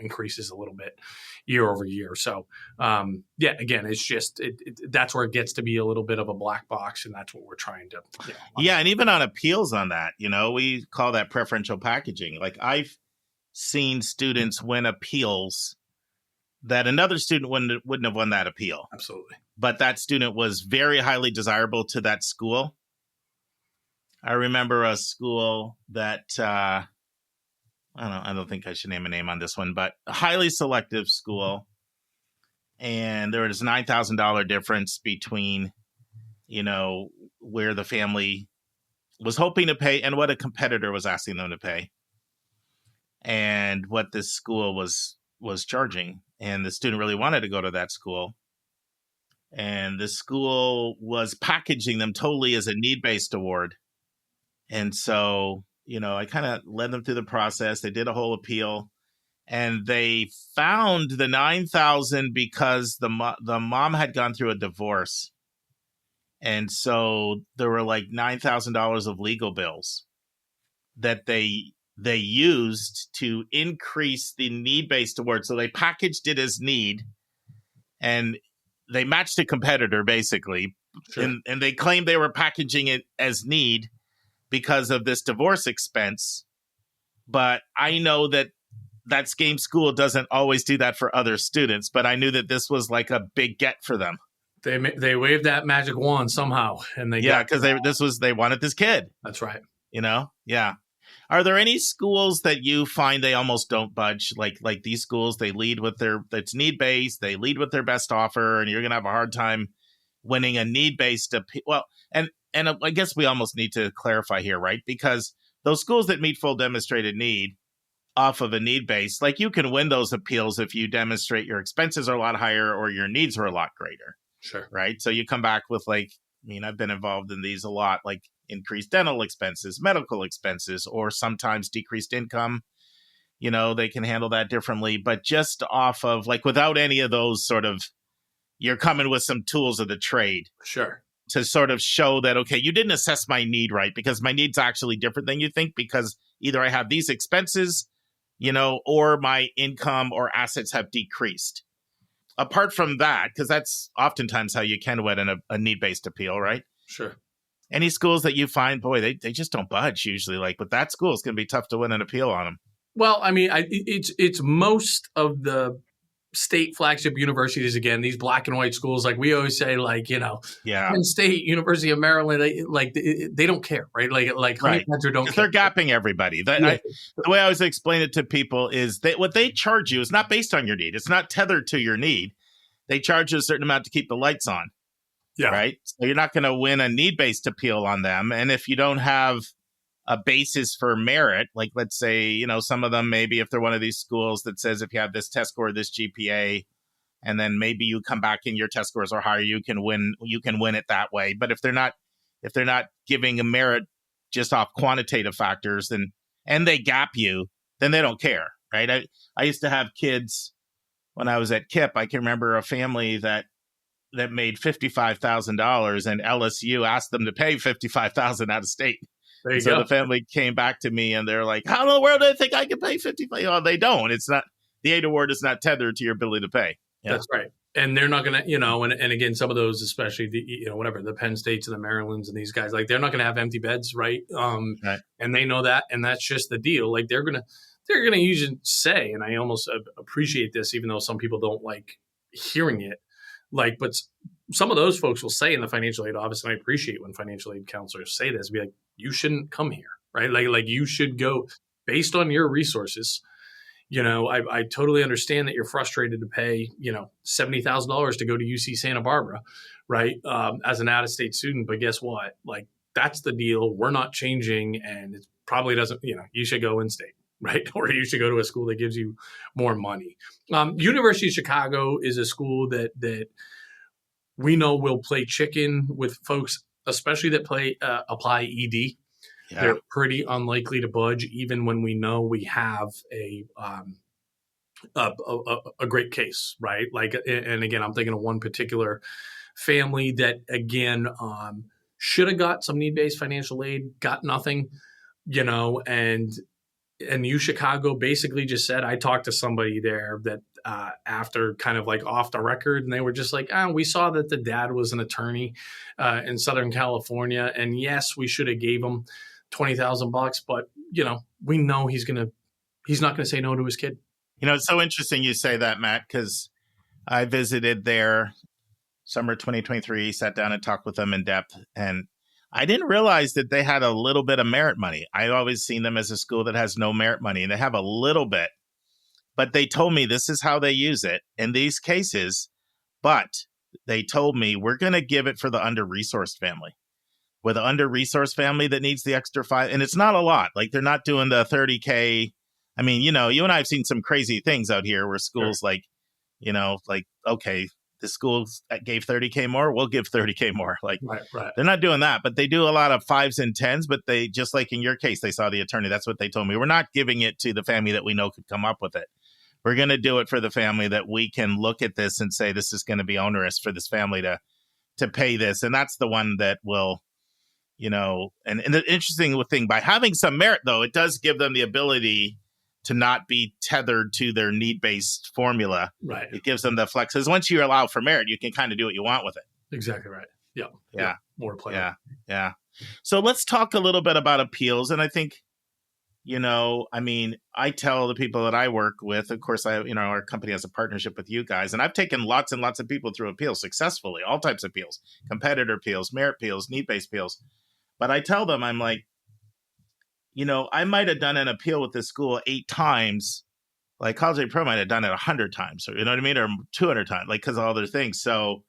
increases a little bit year over year. So, again, it's just, that's where it gets to be a little bit of a black box. And that's what we're trying to, and even on appeals on that, we call that preferential packaging. Like, seen students win appeals that another student wouldn't have won that appeal. Absolutely. But that student was very highly desirable to that school. I remember a school that, I don't think I should name a name on this one, but a highly selective school. And there was a $9,000 difference between, where the family was hoping to pay and what a competitor was asking them to pay, and what this school was charging. And the student really wanted to go to that school. And the school was packaging them totally as a need-based award. And so, I kind of led them through the process. They did a whole appeal, and they found the $9,000 because the mom had gone through a divorce. And so there were like $9,000 of legal bills that they used to increase the need-based award. So they packaged it as need, and they matched a competitor basically. Sure. And they claimed they were packaging it as need because of this divorce expense. But I know that same school doesn't always do that for other students, but I knew that this was like a big get for them. They waved that magic wand somehow, and because they wanted this kid. That's right. Yeah. Are there any schools that you find they almost don't budge? Like these schools, they lead with it's need based. They lead with their best offer, and you're gonna have a hard time winning a need based appeal. Well, and I guess we almost need to clarify here, right? Because those schools that meet full demonstrated need off of a need base, like you can win those appeals if you demonstrate your expenses are a lot higher or your needs are a lot greater. Sure. Right. So you come back with I've been involved in these a lot, like increased dental expenses, medical expenses, or sometimes decreased income. They can handle that differently. But just off of without any of those sort of, you're coming with some tools of the trade. Sure. To sort of show that, okay, you didn't assess my need right, because my need's actually different than you think, because either I have these expenses, or my income or assets have decreased. Apart from that, because that's oftentimes how you can win a need-based appeal, right? Sure. Any schools that you find, boy, they just don't budge usually. But that school is going to be tough to win an appeal on them. Well, I mean, it's most of the state flagship universities, again, these black and white schools, like we always say, Penn State, University of Maryland, they don't care, right? Like Honey Badger don't care. They're gapping everybody. The way I always explain it to people is that what they charge you is not based on your need. It's not tethered to your need. They charge you a certain amount to keep the lights on. Yeah. Right. So you're not going to win a need-based appeal on them. And if you don't have a basis for merit, like let's say, some of them, maybe if they're one of these schools that says if you have this test score, this GPA, and then maybe you come back and your test scores are higher, you can win it that way. But if they're not giving a merit just off quantitative factors, and they gap you, then they don't care. Right. I used to have kids when I was at KIPP. I can remember a family that made $55,000, and LSU asked them to pay $55,000 out of state. There you go. So the family came back to me and they're like, how in the world do they think I can pay $55,000? Oh, they don't. It's not, the aid award is not tethered to your ability to pay. Yeah. That's right. And they're not going to, and again, some of those, especially the Penn States and the Marylands and these guys, they're not going to have empty beds. Right. Right. And they know that. And that's just the deal. They're going to usually say, and I almost appreciate this, even though some people don't like hearing it, but some of those folks will say in the financial aid office, and I appreciate when financial aid counselors say this, be like, you shouldn't come here, right? Like you should go based on your resources. I totally understand that you're frustrated to pay, $70,000 to go to UC Santa Barbara, right? As an out-of-state student, but guess what? That's the deal. We're not changing, and it probably doesn't, you should go in-state, right? Or you should go to a school that gives you more money. University of Chicago is a school that we know will play chicken with folks, especially that apply ED. Yeah. They're pretty unlikely to budge, even when we know we have a great case, right? And again, I'm thinking of one particular family that, again, should have got some need-based financial aid, got nothing, and U Chicago basically just said, I talked to somebody there that after kind of off the record, and they were just like, we saw that the dad was an attorney in Southern California, and yes, we should have gave him $20,000, but we know he's gonna he's not going to say no to his kid. It's so interesting you say that, Matt, because I visited there summer 2023, sat down and talked with them in depth. And I didn't realize that they had a little bit of merit money. I've always seen them as a school that has no merit money, and they have a little bit. But they told me this is how they use it in these cases. But they told me we're going to give it for the under-resourced family. With an under-resourced family that needs the extra $5, and it's not a lot. Like, they're not doing the $30K. I mean, you and I have seen some crazy things out here where schools okay, the school gave $30K more, we'll give $30K more. Like, right. They're not doing that, but they do a lot of 5s and 10s. But they, just like in your case, they saw the attorney. That's what they told me. We're not giving it to the family that we know could come up with it. We're going to do it for the family that we can look at this and say, this is going to be onerous for this family to pay this. And that's the one that will, and the interesting thing, by having some merit, though, it does give them the ability to not be tethered to their need-based formula. Right. It gives them the flex. Because once you allow for merit, you can kind of do what you want with it. Exactly right. Yeah. More play. Yeah. So let's talk a little bit about appeals. And I think, I tell the people that I work with, of course, our company has a partnership with you guys, and I've taken lots and lots of people through appeals successfully, all types of appeals, competitor appeals, merit appeals, need-based appeals. But I tell them, I'm like, I might have done an appeal with this school 8 times. Like, College Pro might have done it 100 times, or, you know what I mean? Or 200 times, like, because of all their things. So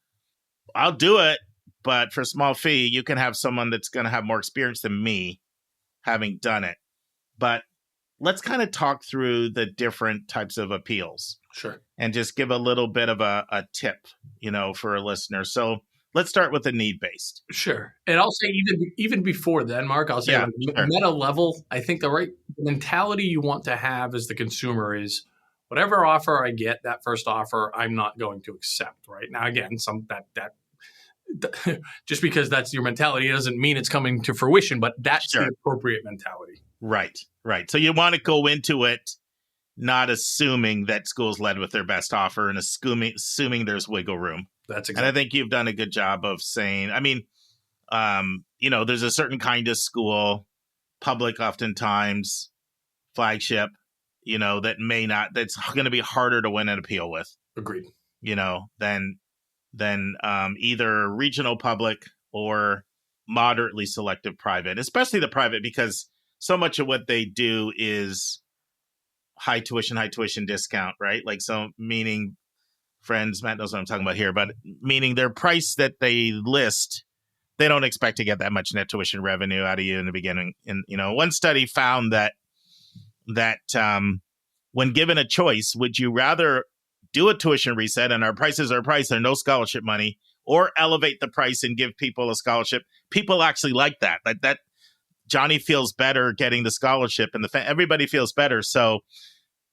I'll do it, but for a small fee, you can have someone that's going to have more experience than me having done it. But let's kind of talk through the different types of appeals. Sure. And just give a little bit of a tip, for a listener. So let's start with the need-based. Sure. And I'll say even before then, Mark, I'll say sure. Meta level, I think the right mentality you want to have as the consumer is whatever offer I get, that first offer, I'm not going to accept. Right now, again, just because that's your mentality doesn't mean it's coming to fruition, but that's the appropriate mentality. Right. So you want to go into it not assuming that school's led with their best offer and assuming there's wiggle room. That's exactly. And I think you've done a good job of saying, there's a certain kind of school, public oftentimes, flagship, that's going to be harder to win an appeal with. Agreed. Than either regional public or moderately selective private, especially the private, because so much of what they do is high tuition discount, right? Like, so meaning, friends, Matt knows what I'm talking about here, but meaning their price that they list, they don't expect to get that much net tuition revenue out of you in the beginning. And, one study found that when given a choice, would you rather do a tuition reset and our prices are priced, there's no scholarship money, or elevate the price and give people a scholarship? People actually like that. That Johnny feels better getting the scholarship, and everybody feels better. So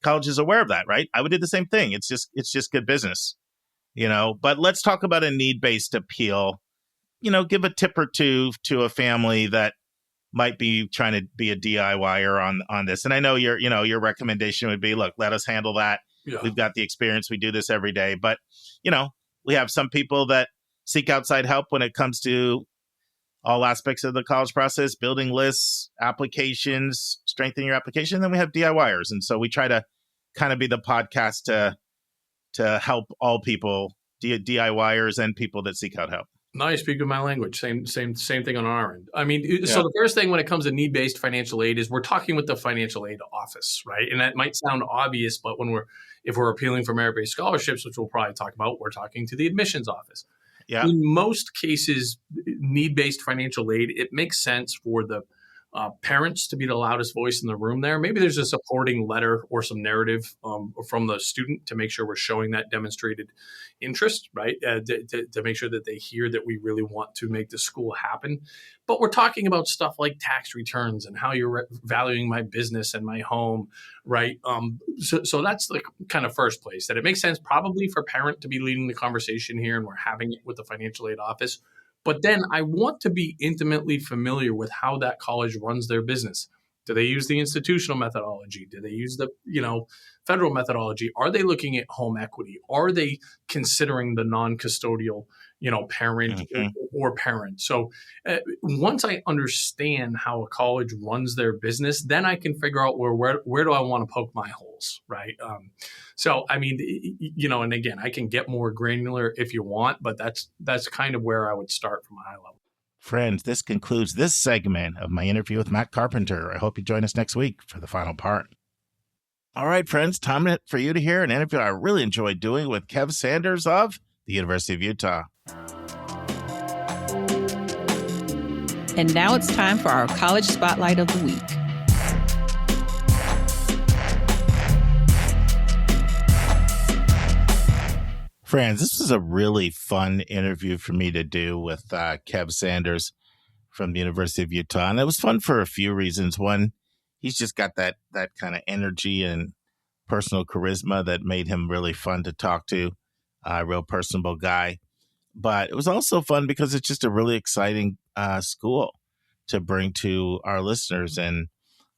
college is aware of that, right? I would do the same thing. It's just good business, But let's talk about a need-based appeal. Give a tip or two to a family that might be trying to be a DIYer on this. And I know your recommendation would be, look, let us handle that. Yeah. We've got the experience. We do this every day. But, we have some people that seek outside help when it comes to all aspects of the college process, building lists, applications, strengthening your application. Then we have DIYers. And so we try to kind of be the podcast to help all people, DIYers and people that seek out help. Now you speak my language. Same thing on our end. I mean, So the first thing when it comes to need-based financial aid is we're talking with the financial aid office, right? And that might sound obvious, but if we're appealing for merit-based scholarships, which we'll probably talk about, we're talking to the admissions office. Yeah. In most cases, need-based financial aid, it makes sense for the parents to be the loudest voice in the room there. Maybe there's a supporting letter or some narrative from the student to make sure we're showing that demonstrated interest, right? To make sure that they hear that we really want to make the school happen. But we're talking about stuff like tax returns and how you're valuing my business and my home, right? So that's the kind of first place that it makes sense probably for parent to be leading the conversation here, and we're having it with the financial aid office. But then I want to be intimately familiar with how that college runs their business. Do they use the institutional methodology? Do they use the, federal methodology? Are they looking at home equity? Are they considering the non-custodial, parent or parent? So once I understand how a college runs their business, then I can figure out where do I want to poke my holes, right? So, I mean, and again, I can get more granular if you want, but that's kind of where I would start from a high level. Friends, this concludes this segment of my interview with Matt Carpenter. I hope you join us next week for the final part. All right, friends, time for you to hear an interview I really enjoyed doing with Kev Sanders of the University of Utah. And now it's time for our College Spotlight of the Week. Friends, this was a really fun interview for me to do with Kev Sanders from the University of Utah. And it was fun for a few reasons. One, he's just got that kind of energy and personal charisma that made him really fun to talk to, a real personable guy. But it was also fun because it's just a really exciting school to bring to our listeners. And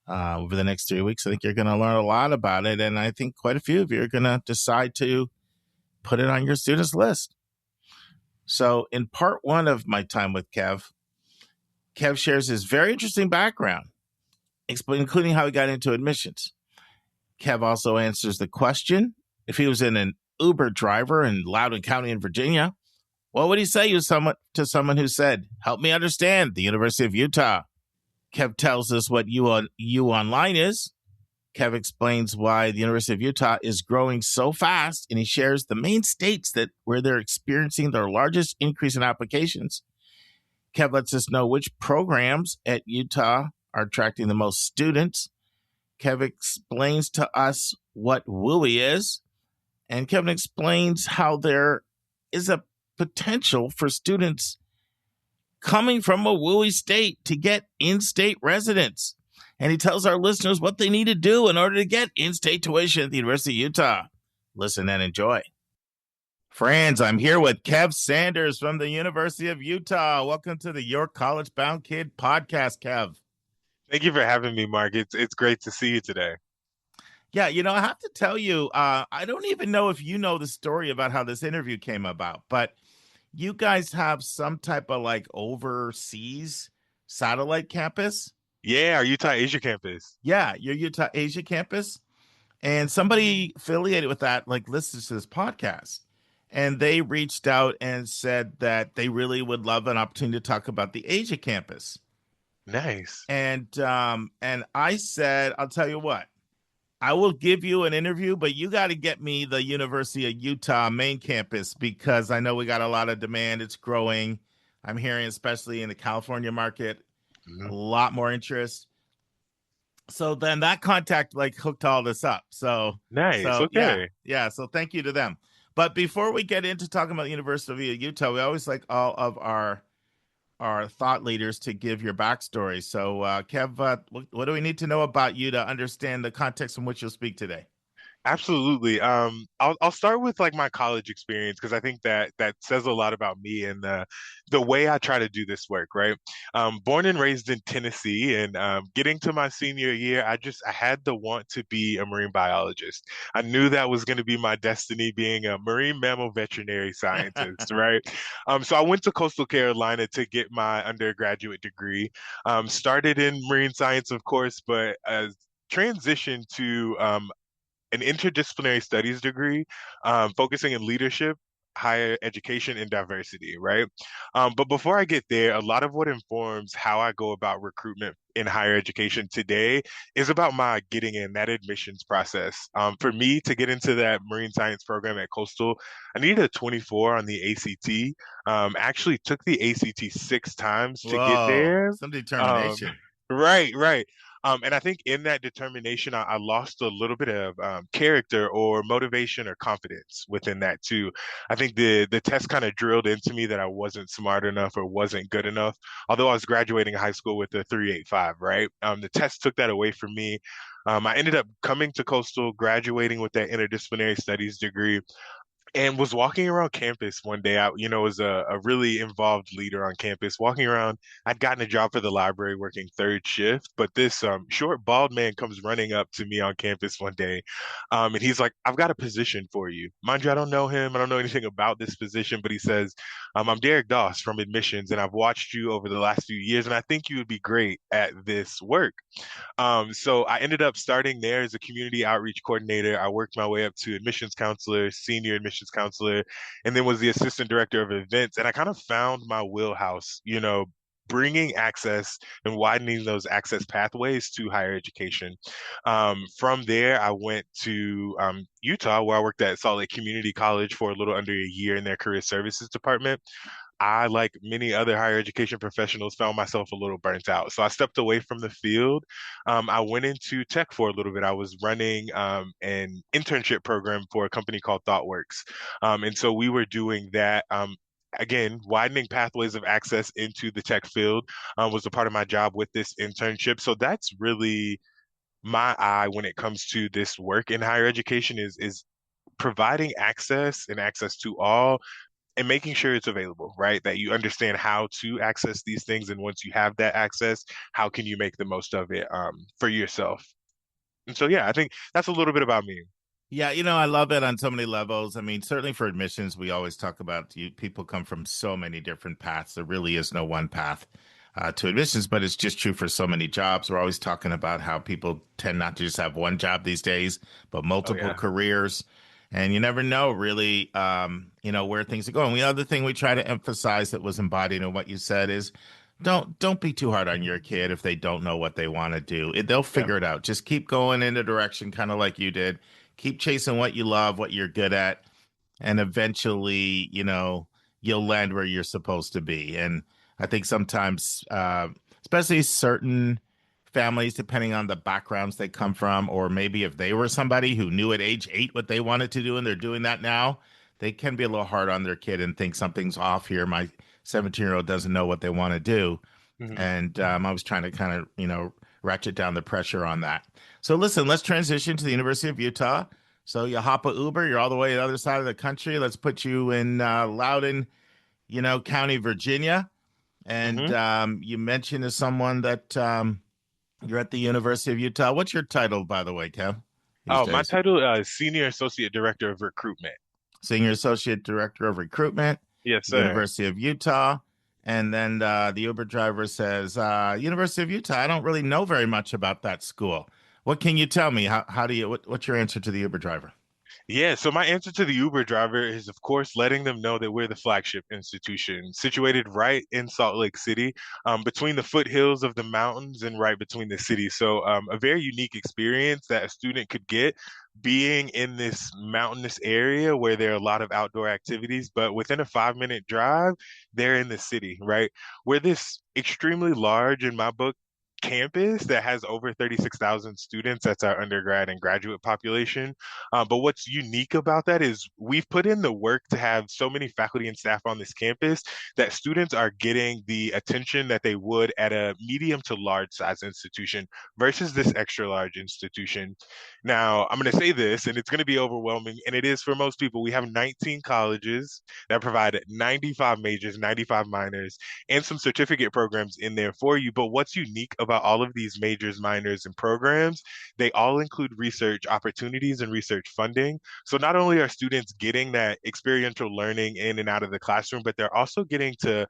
over the next 3 weeks, I think you're going to learn a lot about it. And I think quite a few of you are going to decide to put it on your students list. So in part one of my time with Kev shares his very interesting background, including how he got into admissions. Kev also answers the question, if he was in an Uber driver in Loudoun County in Virginia, what would he say to someone who said, help me understand the University of Utah? Kev tells us what U Online is. Kev explains why the University of Utah is growing so fast, and he shares the main states where they're experiencing their largest increase in applications. Kev lets us know which programs at Utah are attracting the most students. Kev explains to us what WUI is, and Kevin explains how there is a potential for students coming from a WUI state to get in-state residence. And he tells our listeners what they need to do in order to get in-state tuition at the University of Utah. Listen and enjoy. Friends, I'm here with Kev Sanders from the University of Utah. Welcome to the Your College Bound Kid podcast, Kev. Thank you for having me, Mark. It's great to see you today. Yeah, I have to tell you, I don't even know if you know the story about how this interview came about, but you guys have some type of overseas satellite campus. Yeah, our Utah Asia campus. Yeah, your Utah Asia campus. And somebody affiliated with that listens to this podcast. And they reached out and said that they really would love an opportunity to talk about the Asia campus. Nice. And I said, I'll tell you what, I will give you an interview, but you got to get me the University of Utah main campus because I know we got a lot of demand. It's growing. I'm hearing, especially in the California market, a lot more interest. So then that contact hooked all this up. So nice. Okay. Yeah. So thank you to them. But before we get into talking about the University of Utah, we always like all of our thought leaders to give your backstory. So Kev, what do we need to know about you to understand the context in which you'll speak today? Absolutely. I'll start with my college experience because I think that says a lot about me and the way I try to do this work, right? Born and raised in Tennessee, and getting to my senior year, I had the want to be a marine biologist. I knew that was going to be my destiny, being a marine mammal veterinary scientist, right? So I went to Coastal Carolina to get my undergraduate degree. Started in marine science, of course, but transitioned to an interdisciplinary studies degree, focusing in leadership, higher education, and diversity, right? But before I get there, a lot of what informs how I go about recruitment in higher education today is about my getting in that admissions process. For me to get into that marine science program at Coastal, I needed a 24 on the ACT. Actually took the ACT 6 times to get there. Some determination. Right. And I think in that determination, I lost a little bit of character or motivation or confidence within that too. I think the test kind of drilled into me that I wasn't smart enough or wasn't good enough. Although I was graduating high school with a 3.85, right? The test took that away from me. I ended up coming to Coastal, graduating with that interdisciplinary studies degree. and was walking around campus one day. I, was a really involved leader on campus. Walking around, I'd gotten a job for the library working third shift, but this short, bald man comes running up to me on campus one day, and he's like, "I've got a position for you." Mind you, I don't know him. I don't know anything about this position, but he says, "I'm Derek Doss from admissions, and I've watched you over the last few years, and I think you would be great at this work." So I ended up starting there as a community outreach coordinator. I worked my way up to admissions counselor, senior admissions counselor, and then was the assistant director of events. And I kind of found my wheelhouse, bringing access and widening those access pathways to higher education. From there, I went to Utah, where I worked at Salt Lake Community College for a little under a year in their career services department. I, like many other higher education professionals, found myself a little burnt out. So I stepped away from the field. I went into tech for a little bit. I was running an internship program for a company called ThoughtWorks. And so we were doing that. Again, widening pathways of access into the tech field was a part of my job with this internship. So that's really my eye when it comes to this work in higher education is providing access and access to all and making sure it's available, right? That you understand how to access these things. And once you have that access, how can you make the most of it for yourself? And so, yeah, I think that's a little bit about me. Yeah, I love it on so many levels. I mean, certainly for admissions, we always talk about people come from so many different paths. There really is no one path to admissions, but it's just true for so many jobs. We're always talking about how people tend not to just have one job these days, but Oh, multiple yeah. careers. And you never know really, where things are going. The other thing we try to emphasize that was embodied in what you said is don't be too hard on your kid if they don't know what they want to do. They'll Yeah. figure it out. Just keep going in a direction, kind of like you did. Keep chasing what you love, what you're good at, and eventually, you'll land where you're supposed to be. And I think sometimes, especially certain families, depending on the backgrounds they come from, or maybe if they were somebody who knew at age 8 what they wanted to do and they're doing that now, they can be a little hard on their kid and think something's off here. My 17-year-old doesn't know what they want to do. Mhm. And I was trying to kind of, ratchet down the pressure on that. So listen, let's transition to the University of Utah. So you hop a Uber, you're all the way to the other side of the country. Let's put you in Loudoun, County, Virginia. And Mhm. you mentioned to someone that you're at the University of Utah. What's your title, by the way, Kev, these Oh, my days? title is Senior Associate Director of Recruitment. Senior Associate Director of Recruitment, Yes, sir. University of Utah. And then the Uber driver says, University of Utah, I don't really know very much about that school. What can you tell me? How do you, what's your answer to the Uber driver? Yeah, so my answer to the Uber driver is, of course, letting them know that we're the flagship institution situated right in Salt Lake City, between the foothills of the mountains and right between the cities. So, a very unique experience that a student could get being in this mountainous area where there are a lot of outdoor activities, but within a 5-minute drive, they're in the city, right? We're this extremely large, in my book, campus that has over 36,000 students. That's our undergrad and graduate population. But what's unique about that is we've put in the work to have so many faculty and staff on this campus that students are getting the attention that they would at a medium to large size institution versus this extra large institution. Now, I'm going to say this, and it's going to be overwhelming, and it is for most people. We have 19 colleges that provide 95 majors, 95 minors, and some certificate programs in there for you. But what's unique about all of these majors, minors, and programs, they all include research opportunities and research funding. So not only are students getting that experiential learning in and out of the classroom, but they're also getting to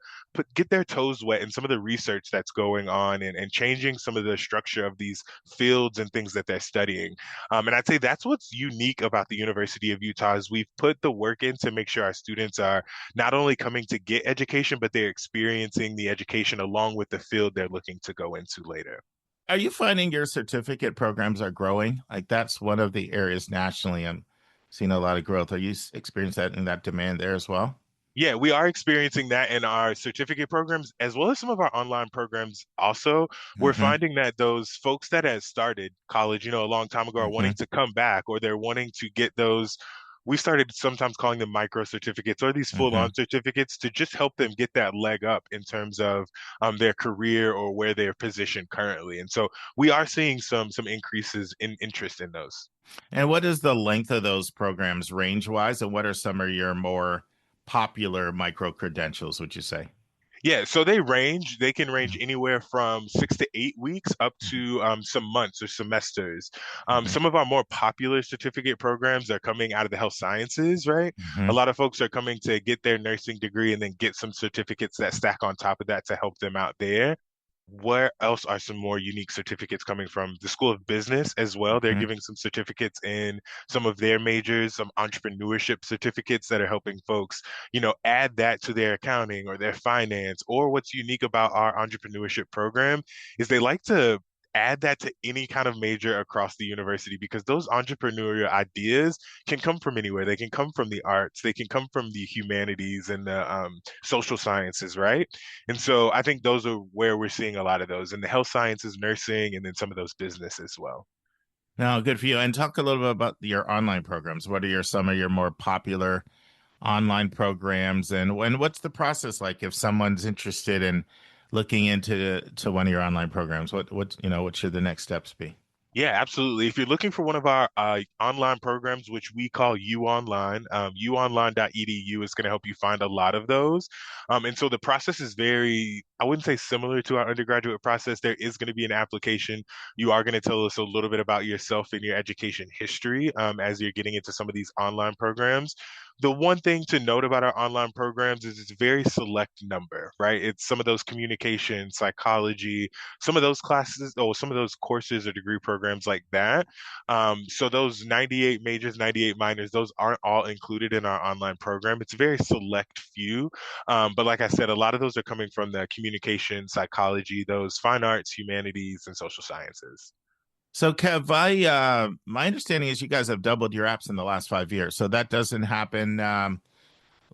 get their toes wet in some of the research that's going on and changing some of the structure of these fields and things that they're studying. And I'd say that's what's unique about the University of Utah is we've put the work in to make sure our students are not only coming to get education, but they're experiencing the education along with the field they're looking to go into later. Are you finding your certificate programs are growing? Like that's one of the areas nationally I'm seeing a lot of growth. Are you experiencing that in that demand there as well? Yeah, we are experiencing that in our certificate programs as well as some of our online programs also. We're Mm-hmm. finding that those folks that had started college, a long time ago are Mm-hmm. wanting to come back or they're wanting to get those we started sometimes calling them micro certificates or these Hmm. full-on certificates to just help them get that leg up in terms of their career or where they're positioned currently. And so we are seeing some increases in interest in those. And what is the length of those programs range wise? And what are some of your more popular micro credentials, would you say? Yeah, so they range. They can range anywhere from 6 to 8 weeks up to some months or semesters. Hmm. Some of our more popular certificate programs are coming out of the health sciences, right? A Hmm. lot of folks are coming to get their nursing degree and then get some certificates that stack on top of that to help them out there. Where else are some more unique certificates coming from? The School of Business as well. They're Hmm. giving some certificates in some of their majors, some entrepreneurship certificates that are helping folks, add that to their accounting or their finance. Or what's unique about our entrepreneurship program is they like to add that to any kind of major across the university because those entrepreneurial ideas can come from anywhere. They can come from the arts, they can come from the humanities and the social sciences, right? And so I think those are where we're seeing a lot of those in the health sciences, nursing, and then some of those business as well. No, good for you. And talk a little bit about your online programs. What are some of your more popular online programs, and what's the process like if someone's interested in looking into one of your online programs? What should the next steps be? Yeah, absolutely. If you're looking for one of our online programs, which we call U Online, uonline.edu is going to help you find a lot of those. And so the process is very, I wouldn't say similar to our undergraduate process. There is going to be an application. You are going to tell us a little bit about yourself and your education history as you're getting into some of these online programs. The one thing to note about our online programs is it's a very select number, right? It's some of those communication, psychology, some of those classes or some of those courses or degree programs like that. So those 98 majors, 98 minors, those aren't all included in our online program. It's a very select few. But like I said, a lot of those are coming from the communication, psychology, those fine arts, humanities, and social sciences. So, Kev, my understanding is you guys have doubled your apps in the last 5 years. So that doesn't happen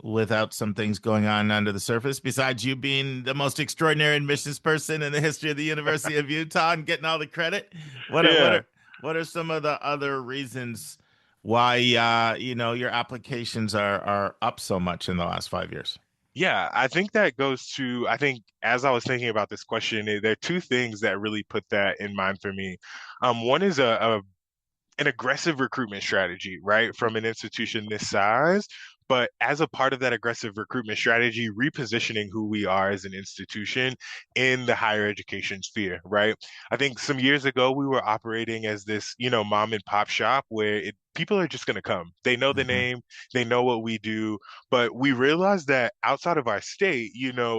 without some things going on under the surface. Besides you being the most extraordinary admissions person in the history of the University of Utah and getting all the credit, what are what Yeah. are what are some of the other reasons why your applications are up so much in the last 5 years? Yeah, I think that goes to, I think as I was thinking about this question, there are two things that really put that in mind for me. One is an aggressive recruitment strategy, right, from an institution this size. But as a part of that aggressive recruitment strategy, repositioning who we are as an institution in the higher education sphere, right? I think some years ago we were operating as this, mom and pop shop where people are just going to come. They know the Hmm. name, they know what we do, but we realized that outside of our state,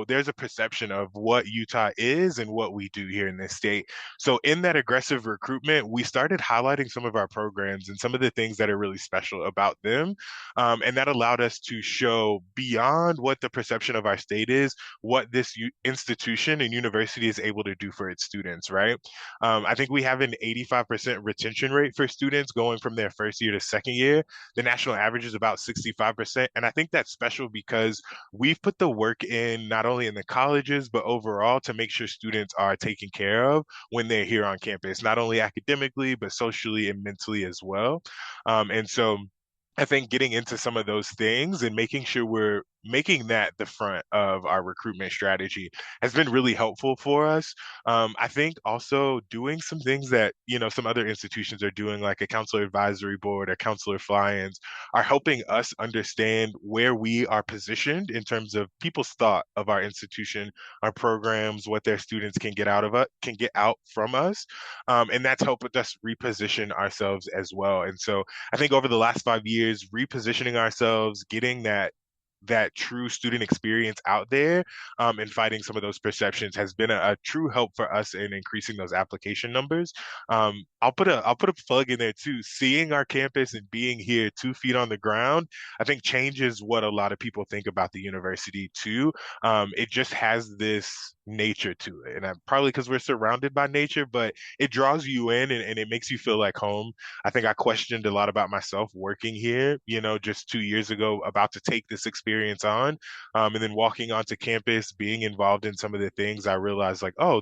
there's a perception of what Utah is and what we do here in this state. So in that aggressive recruitment, we started highlighting some of our programs and some of the things that are really special about them. And that allowed us to show beyond what the perception of our state is, what this institution and university is able to do for its students, right? I think we have an 85% retention rate for students going from their first year to second year. The national average is about 65%. And I think that's special because we've put the work in not only in the colleges, but overall to make sure students are taken care of when they're here on campus, not only academically, but socially and mentally as well. And so I think getting into some of those things and making sure we're making that the front of our recruitment strategy has been really helpful for us. I think also doing some things that, some other institutions are doing, like a counselor advisory board or counselor fly-ins, are helping us understand where we are positioned in terms of people's thought of our institution, our programs, what their students can get out of us, can get out from us. And that's helped us reposition ourselves as well. And so I think over the last 5 years, repositioning ourselves, getting that true student experience out there and fighting some of those perceptions has been a true help for us in increasing those application numbers. I'll put a plug in there too. Seeing our campus and being here 2 feet on the ground, I think changes what a lot of people think about the university too. It just has this nature to it, and probably because we're surrounded by nature, but it draws you in and it makes you feel like home. I think I questioned a lot about myself working here, just 2 years ago, about to take this experience experience on. And then walking onto campus, being involved in some of the things, I realized like, oh,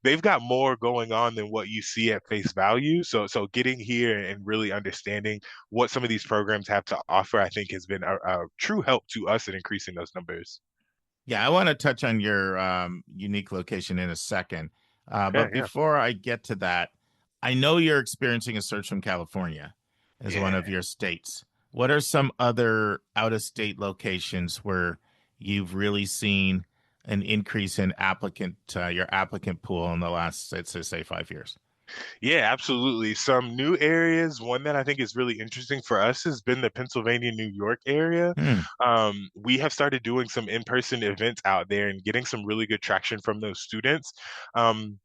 they've got more going on than what you see at face value. So getting here and really understanding what some of these programs have to offer, I think has been a true help to us in increasing those numbers. Yeah, I want to touch on your unique location in a second. Yeah, But yeah. before I get to that, I know you're experiencing a surge from California as one Yeah. of your states. What are some other out of state locations where you've really seen an increase in your applicant pool in the last, let's just say, 5 years? Yeah, absolutely. Some new areas. One that I think is really interesting for us has been the Pennsylvania, New York area. Hmm. We have started doing some in-person events out there and getting some really good traction from those students. Um,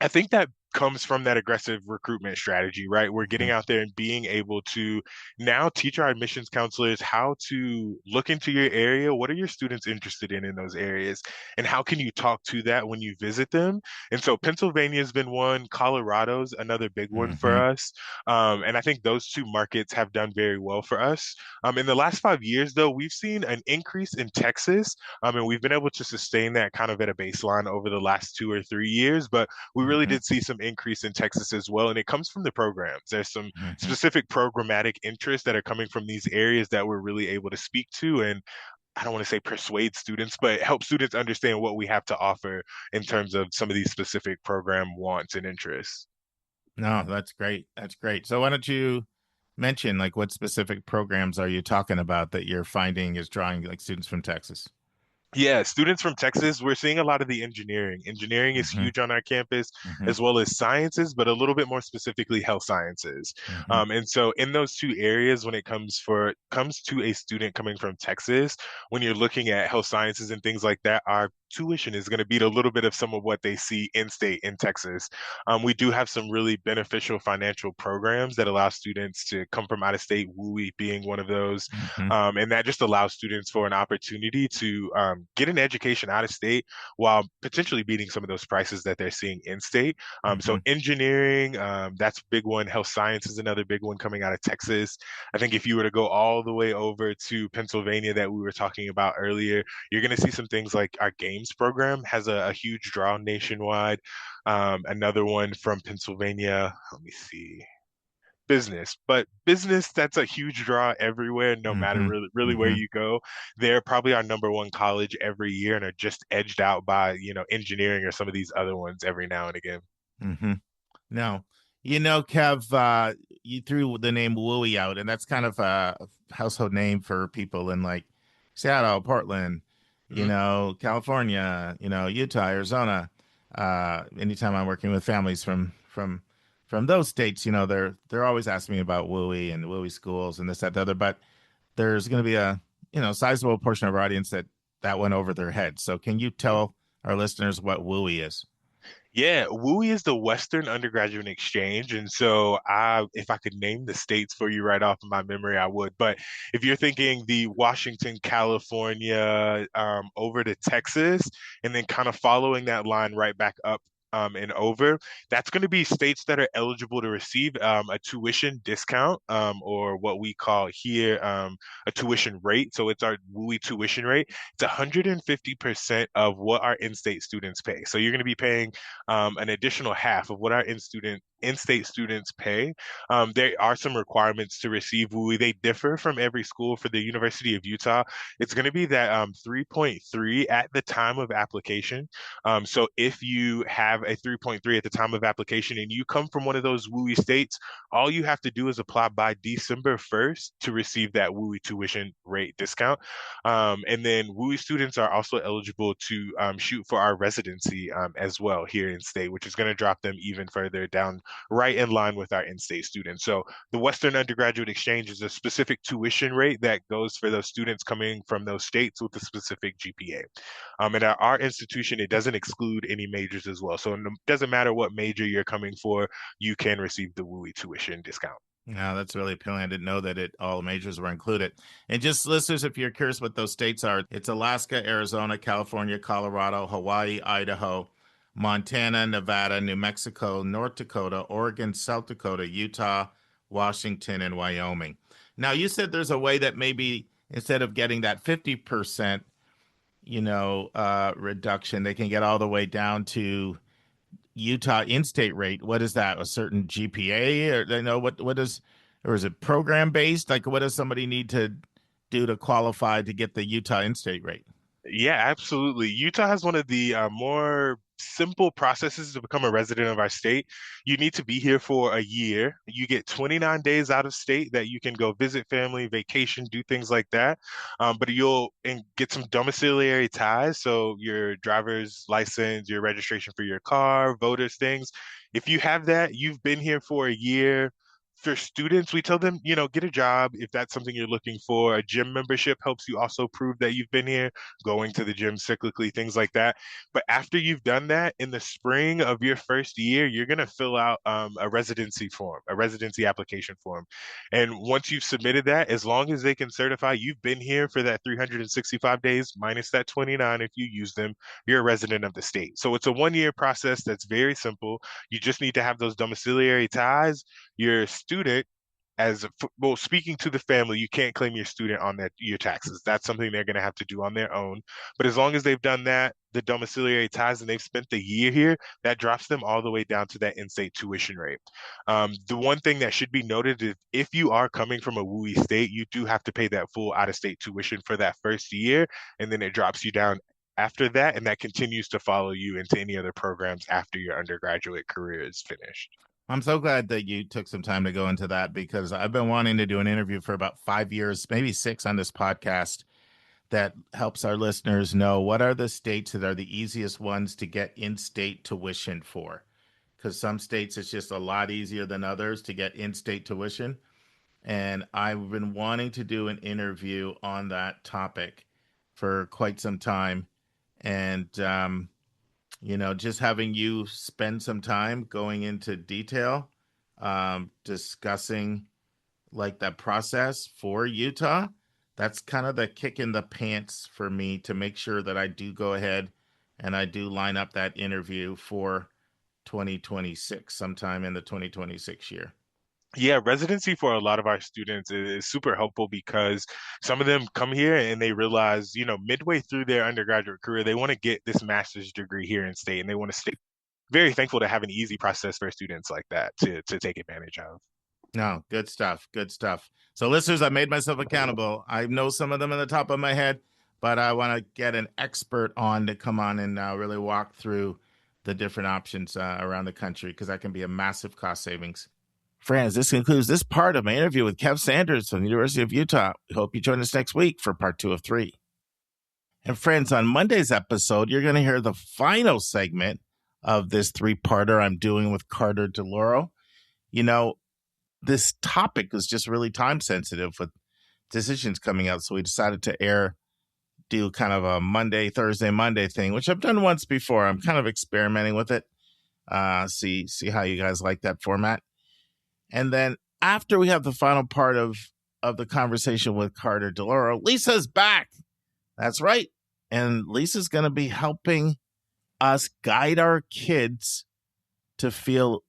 I think that comes from that aggressive recruitment strategy, right? We're getting Mhm. out there and being able to now teach our admissions counselors how to look into your area. What are your students interested in those areas? And how can you talk to that when you visit them? And so Pennsylvania's been one, Colorado's another big one for Mhm. us. And I think those two markets have done very well for us. In the last 5 years, though, we've seen an increase in Texas, and we've been able to sustain that kind of at a baseline over the last 2 or 3 years. But we really Mhm. did see some increase in Texas as well, and it comes from the programs. There's some Mhm. specific programmatic interests that are coming from these areas that we're really able to speak to, and I don't want to say persuade students, but help students understand what we have to offer in terms of some of these specific program wants and interests. No, that's great. That's great. So why don't you mention like what specific programs are you talking about that you're finding is drawing like students from Texas? Yeah, students from Texas, we're seeing a lot of the engineering. Engineering is Mhm. huge on our campus, Mhm. as well as sciences, but a little bit more specifically health sciences. Mhm. And so in those two areas, when it comes to a student coming from Texas, when you're looking at health sciences and things like that, our tuition is going to beat a little bit of some of what they see in state in Texas. We do have some really beneficial financial programs that allow students to come from out of state, WUI being one of those. Mhm. And that just allows students for an opportunity to get an education out of state while potentially beating some of those prices that they're seeing in state. So Mhm. engineering, that's a big one. Health science is another big one coming out of Texas. I think if you were to go all the way over to Pennsylvania that we were talking about earlier, you're going to see some things like our games program has a huge draw nationwide. Another one from Pennsylvania, let me see, business, but business, that's a huge draw everywhere, no matter Mhm. really where Mhm. you go. They're probably our number one college every year and are just edged out by engineering or some of these other ones every now and again. Mhm. No, Kev, you threw the name Wooey out, and that's kind of a household name for people in like Seattle, Portland, Mhm. California, Utah, Arizona. Anytime I'm working with families from those states, they're always asking me about Wooey and Wooey schools and this, that, the other. But there's going to be a sizable portion of our audience that went over their head. So can you tell our listeners what Wooey is? Yeah, WUI is the Western Undergraduate Exchange. And so if I could name the states for you right off of my memory, I would. But if you're thinking the Washington, California, over to Texas, and then kind of following that line right back up and over, that's going to be states that are eligible to receive a tuition discount, or what we call here a tuition rate. So it's our WUI tuition rate. It's 150% of what our in-state students pay. So you're going to be paying an additional half of what our in-state students pay. There are some requirements to receive WUI. They differ from every school. For the University of Utah, it's going to be that 3.3 at the time of application. So if you have a 3.3 at the time of application and you come from one of those WUI states, all you have to do is apply by December 1st to receive that WUI tuition rate discount. And then WUI students are also eligible to shoot for our residency as well here in state, which is going to drop them even further down, right in line with our in-state students. So the Western Undergraduate Exchange is a specific tuition rate that goes for those students coming from those states with a specific GPA. And at our institution, it doesn't exclude any majors as well. So it doesn't matter what major you're coming for, you can receive the WUI tuition discount. No, that's really appealing. I didn't know that all majors were included. And just listeners, if you're curious what those states are, it's Alaska, Arizona, California, Colorado, Hawaii, Idaho, Montana, Nevada, New Mexico, North Dakota, Oregon, South Dakota, Utah, Washington, and Wyoming. Now, you said there's a way that maybe instead of getting that 50%, reduction, they can get all the way down to Utah in-state rate. What is that? A certain GPA, or what is, or is it program based? Like, what does somebody need to do to qualify to get the Utah in-state rate? Yeah, absolutely. Utah has one of the more simple processes to become a resident of our state. You need to be here for a year. You get 29 days out of state that you can go visit family, vacation, do things like that. But you'll get some domiciliary ties. So your driver's license, your registration for your car, voters, things. If you have that, you've been here for a year. For students, we tell them, get a job if that's something you're looking for. A gym membership helps you also prove that you've been here, going to the gym cyclically, things like that. But after you've done that, in the spring of your first year, you're going to fill out a residency form, a residency application form. And once you've submitted that, as long as they can certify you've been here for that 365 days, minus that 29 if you use them, you're a resident of the state. So it's a 1-year process that's very simple. You just need to have those domiciliary ties. Your student, speaking to the family, you can't claim your student on your taxes. That's something they're going to have to do on their own. But as long as they've done that, the domiciliary ties, and they've spent the year here, that drops them all the way down to that in-state tuition rate. The one thing that should be noted is if you are coming from a WUI state, you do have to pay that full out-of-state tuition for that first year, and then it drops you down after that, and that continues to follow you into any other programs after your undergraduate career is finished. I'm so glad that you took some time to go into that, because I've been wanting to do an interview for about 5 years, maybe 6 on this podcast, that helps our listeners know what are the states that are the easiest ones to get in-state tuition for. Because some states it's just a lot easier than others to get in-state tuition. And I've been wanting to do an interview on that topic for quite some time. And, just having you spend some time going into detail, discussing like that process for Utah, that's kind of the kick in the pants for me to make sure that I do go ahead and I do line up that interview for 2026, sometime in the 2026 year. Yeah, residency for a lot of our students is super helpful because some of them come here and they realize, midway through their undergraduate career, they want to get this master's degree here in state, and they want to stay. Very thankful to have an easy process for students like that to take advantage of. No, good stuff. Good stuff. So listeners, I made myself accountable. I know some of them in the top of my head, but I want to get an expert on to come on and really walk through the different options around the country, because that can be a massive cost savings. Friends, this concludes this part of my interview with Kev Sanders from the University of Utah. We hope you join us next week for part 2 of 3. And friends, on Monday's episode, you're going to hear the final segment of this 3-parter I'm doing with Carter Delloro. This topic was just really time sensitive with decisions coming out. So we decided to do kind of a Monday, Thursday, Monday thing, which I've done once before. I'm kind of experimenting with it. See how you guys like that format. And then after we have the final part of the conversation with Carter Delloro, Lisa's back. That's right. And Lisa's going to be helping us guide our kids to feel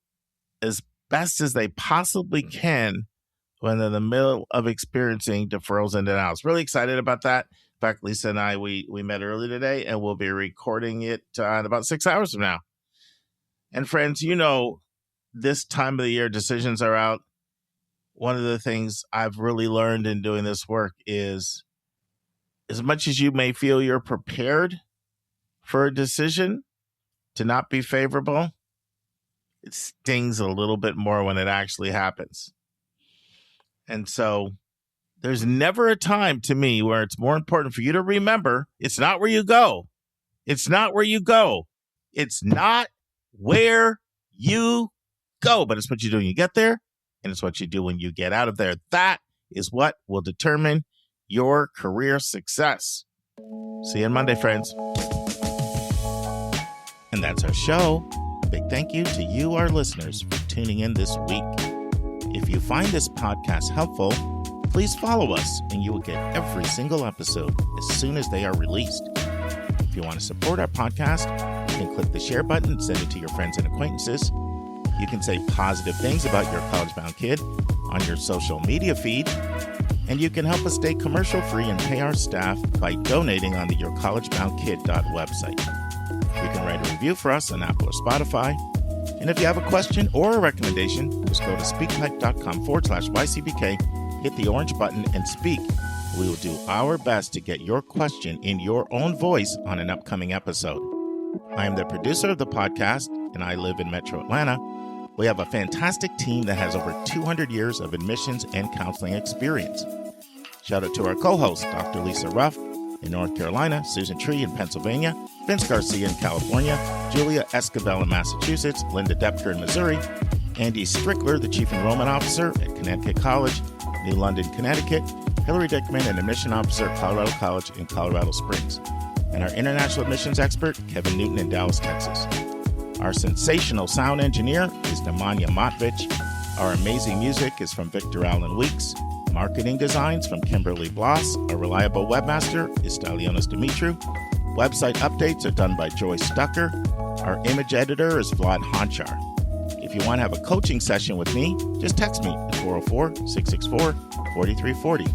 as best as they possibly can when they're in the middle of experiencing deferrals and denials. Really excited about that. In fact, Lisa and I, we met early today, and we'll be recording it in about 6 hours from now. And friends, this time of the year, decisions are out. One of the things I've really learned in doing this work is, as much as you may feel you're prepared for a decision to not be favorable, it stings a little bit more when it actually happens. And so there's never a time to me where it's more important for you to remember it's not where you go. It's not where you go. It's not where you go, but it's what you do when you get there, and it's what you do when you get out of there. That is what will determine your career success. See you on Monday, friends. And that's our show. A big thank you to you, our listeners, for tuning in this week. If you find this podcast helpful, please follow us, and you will get every single episode as soon as they are released. If you want to support our podcast, you can click the share button and send it to your friends and acquaintances. You can say positive things about your college-bound kid on your social media feed. And you can help us stay commercial-free and pay our staff by donating on the YourCollegeBoundKid website. You can write a review for us on Apple or Spotify. And if you have a question or a recommendation, just go to speakpipe.com/YCBK, hit the orange button, and speak. We will do our best to get your question in your own voice on an upcoming episode. I am the producer of the podcast, and I live in Metro Atlanta. We have a fantastic team that has over 200 years of admissions and counseling experience. Shout out to our co-hosts, Dr. Lisa Ruff in North Carolina, Susan Tree in Pennsylvania, Vince Garcia in California, Julia Escabel in Massachusetts, Linda Depker in Missouri, Andy Strickler, the Chief Enrollment Officer at Connecticut College, New London, Connecticut, Hillary Dickman, an Admission Officer at Colorado College in Colorado Springs, and our International Admissions Expert, Kevin Newton in Dallas, Texas. Our sensational sound engineer is Nemanja Matvich. Our amazing music is from Victor Allen Weeks. Marketing designs from Kimberly Bloss. Our reliable webmaster is Stalionis Dimitru. Website updates are done by Joyce Stucker. Our image editor is Vlad Honchar. If you want to have a coaching session with me, just text me at 404-664-4340.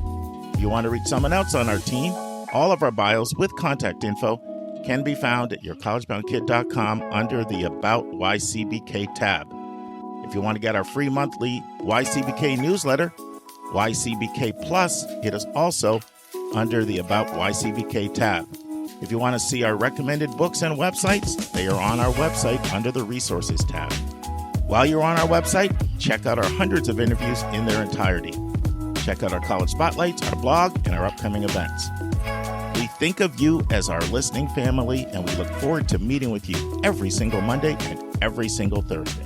If you want to reach someone else on our team, all of our bios with contact info can be found at yourcollegebounkid.com under the About YCBK tab. If you want to get our free monthly YCBK newsletter, YCBK Plus, it is also under the About YCBK tab. If you want to see our recommended books and websites, they are on our website under the Resources tab. While you're on our website, check out our hundreds of interviews in their entirety. Check out our college spotlights, our blog, and our upcoming events. We think of you as our listening family, and we look forward to meeting with you every single Monday and every single Thursday.